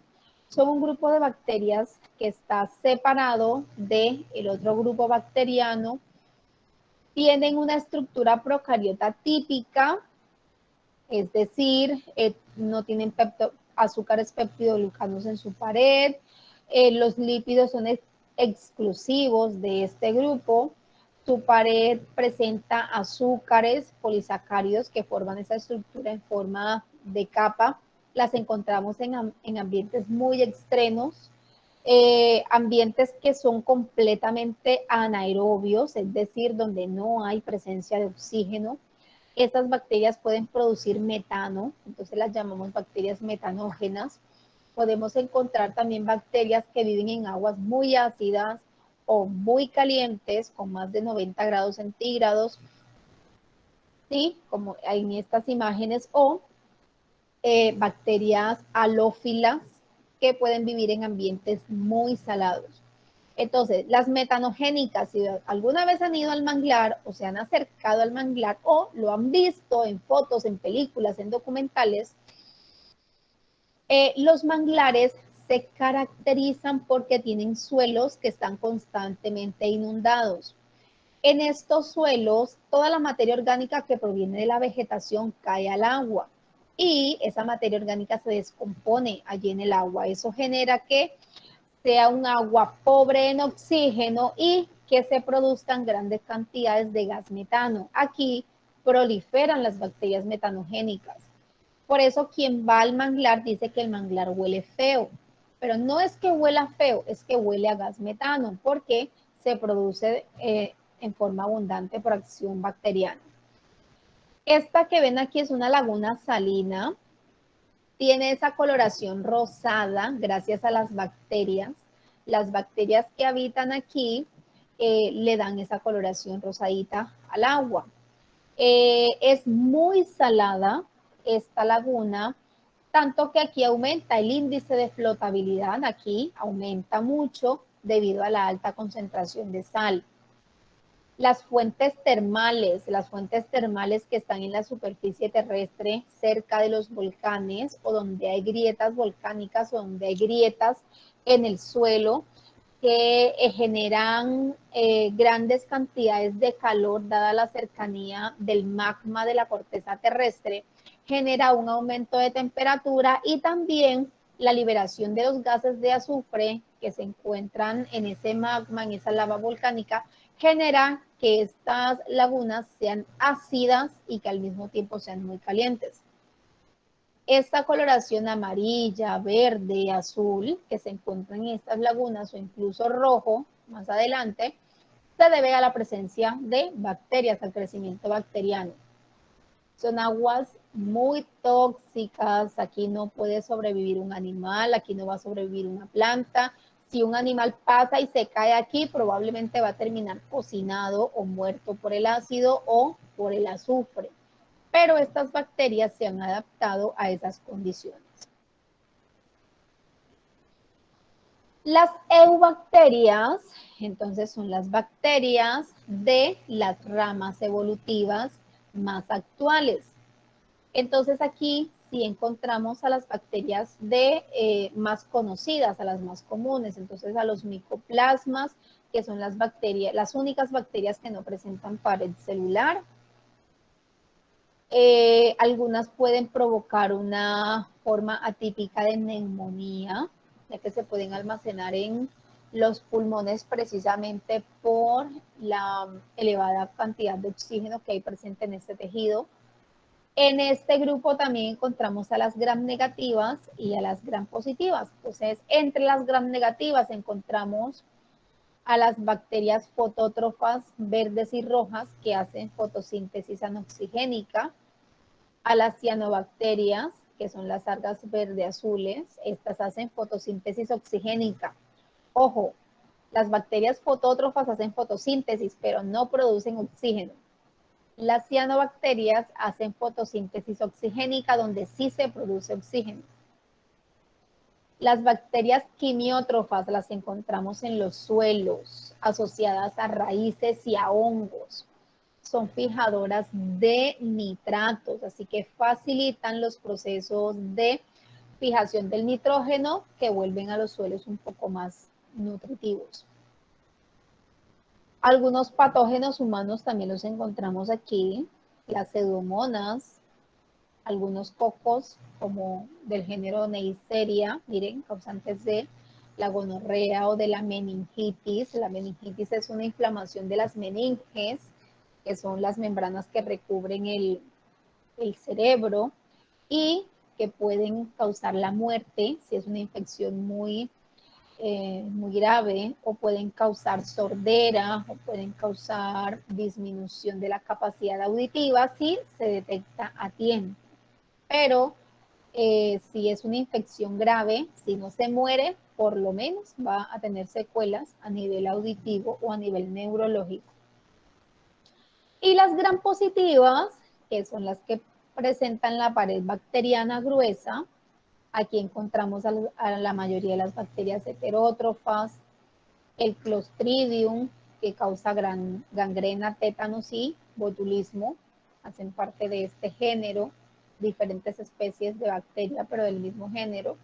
son un grupo de bacterias que está separado del otro grupo bacteriano. Tienen una estructura procariota típica, es decir, no tienen azúcares peptidoglucanos en su pared, los lípidos son exclusivos de este grupo, su pared presenta azúcares polisacáridos que forman esa estructura en forma de capa. Las encontramos en ambientes muy extremos, ambientes que son completamente anaerobios, es decir, donde no hay presencia de oxígeno. Estas bacterias pueden producir metano, entonces las llamamos bacterias metanógenas. Podemos encontrar también bacterias que viven en aguas muy ácidas o muy calientes, con más de 90 grados centígrados, ¿sí? Como en estas imágenes, o bacterias halófilas que pueden vivir en ambientes muy salados. Entonces, las metanogénicas, si alguna vez han ido al manglar o se han acercado al manglar o lo han visto en fotos, en películas, en documentales, los manglares se caracterizan porque tienen suelos que están constantemente inundados. En estos suelos, toda la materia orgánica que proviene de la vegetación cae al agua y esa materia orgánica se descompone allí en el agua. Eso genera que sea un agua pobre en oxígeno y que se produzcan grandes cantidades de gas metano. Aquí proliferan las bacterias metanogénicas. Por eso quien va al manglar dice que el manglar huele feo, pero no es que huela feo, es que huele a gas metano, porque se produce en forma abundante por acción bacteriana. Esta que ven aquí es una laguna salina, tiene esa coloración rosada gracias a las bacterias. Las bacterias que habitan aquí le dan esa coloración rosadita al agua. Es muy salada esta laguna, tanto que aquí aumenta el índice de flotabilidad, aquí aumenta mucho debido a la alta concentración de sal. Las fuentes termales que están en la superficie terrestre cerca de los volcanes o donde hay grietas volcánicas o donde hay grietas en el suelo que generan grandes cantidades de calor dada la cercanía del magma de la corteza terrestre, genera un aumento de temperatura y también la liberación de los gases de azufre que se encuentran en ese magma, en esa lava volcánica, genera que estas lagunas sean ácidas y que al mismo tiempo sean muy calientes. Esta coloración amarilla, verde, azul que se encuentra en estas lagunas o incluso rojo más adelante, se debe a la presencia de bacterias, al crecimiento bacteriano. Son aguas muy tóxicas, aquí no puede sobrevivir un animal, aquí no va a sobrevivir una planta. Si un animal pasa y se cae aquí, probablemente va a terminar cocinado o muerto por el ácido o por el azufre. Pero estas bacterias se han adaptado a esas condiciones. Las eubacterias, entonces, son las bacterias de las ramas evolutivas más actuales. Entonces aquí sí encontramos a las bacterias más conocidas, a las más comunes, entonces a los micoplasmas, que son las bacterias, las únicas bacterias que no presentan pared celular. Algunas pueden provocar una forma atípica de neumonía, ya que se pueden almacenar en los pulmones precisamente por la elevada cantidad de oxígeno que hay presente en este tejido. En este grupo también encontramos a las gram negativas y a las gram positivas. Entonces, entre las gram negativas encontramos a las bacterias fotótrofas verdes y rojas que hacen fotosíntesis anoxigénica, a las cianobacterias, que son las algas verde azules, estas hacen fotosíntesis oxigénica. Ojo, las bacterias fotótrofas hacen fotosíntesis, pero no producen oxígeno. Las cianobacterias hacen fotosíntesis oxigénica donde sí se produce oxígeno. Las bacterias quimiótrofas las encontramos en los suelos, asociadas a raíces y a hongos. Son fijadoras de nitratos, así que facilitan los procesos de fijación del nitrógeno que vuelven a los suelos un poco más nutritivos. Algunos patógenos humanos también los encontramos aquí, las pseudomonas, algunos cocos como del género Neisseria, miren, causantes de la gonorrea o de la meningitis. La meningitis es una inflamación de las meninges, que son las membranas que recubren el cerebro y que pueden causar la muerte si es una infección muy grave, o pueden causar sordera o pueden causar disminución de la capacidad auditiva si se detecta a tiempo. Pero si es una infección grave, si no se muere, por lo menos va a tener secuelas a nivel auditivo o a nivel neurológico. Y las gram positivas, que son las que presentan la pared bacteriana gruesa, aquí encontramos a la mayoría de las bacterias heterótrofas, el Clostridium, que causa gangrena, tétanos y botulismo, hacen parte de este género, diferentes especies de bacteria, pero del mismo género.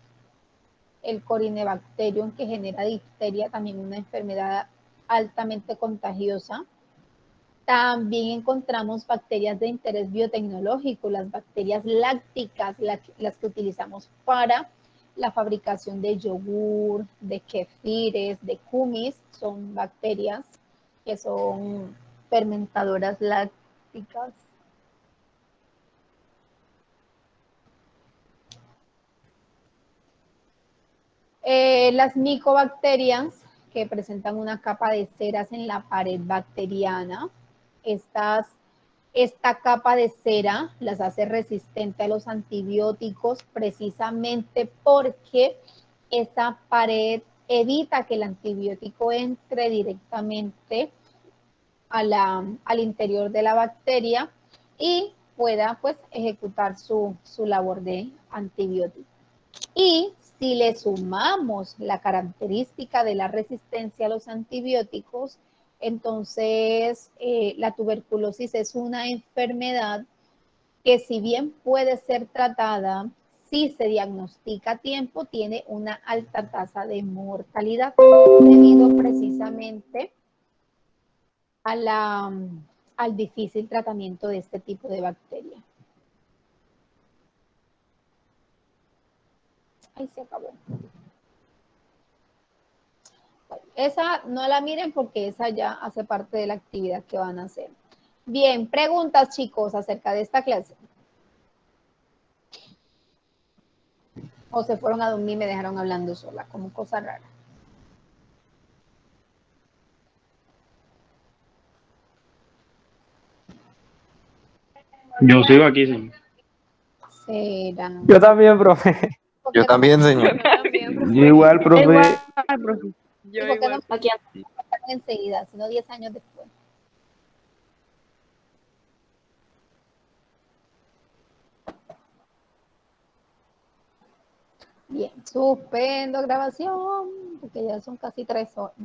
El Corynebacterium, que genera difteria, también una enfermedad altamente contagiosa. También encontramos bacterias de interés biotecnológico, las bacterias lácticas, las que utilizamos para la fabricación de yogur, de kefires, de kumis, son bacterias que son fermentadoras lácticas. Las micobacterias, que presentan una capa de ceras en la pared bacteriana, esta capa de cera las hace resistente a los antibióticos precisamente porque esa pared evita que el antibiótico entre directamente al interior de la bacteria y pueda pues ejecutar su labor de antibiótico. Y si le sumamos la característica de la resistencia a los antibióticos, entonces la tuberculosis es una enfermedad que, si bien puede ser tratada, si se diagnostica a tiempo, tiene una alta tasa de mortalidad debido precisamente al difícil tratamiento de este tipo de bacteria. Ahí se acabó. Esa no la miren porque esa ya hace parte de la actividad que van a hacer. Bien, preguntas, chicos, acerca de esta clase. O se fueron a dormir y me dejaron hablando sola, como cosa rara. Yo sigo aquí, señor. Será. Yo también, profe. Yo también, señor. Yo igual, profe. Igual, profe. ¿Y por qué no me enseguida, sino 10 años después? Bien, suspendo grabación, porque ya son casi 3 horas.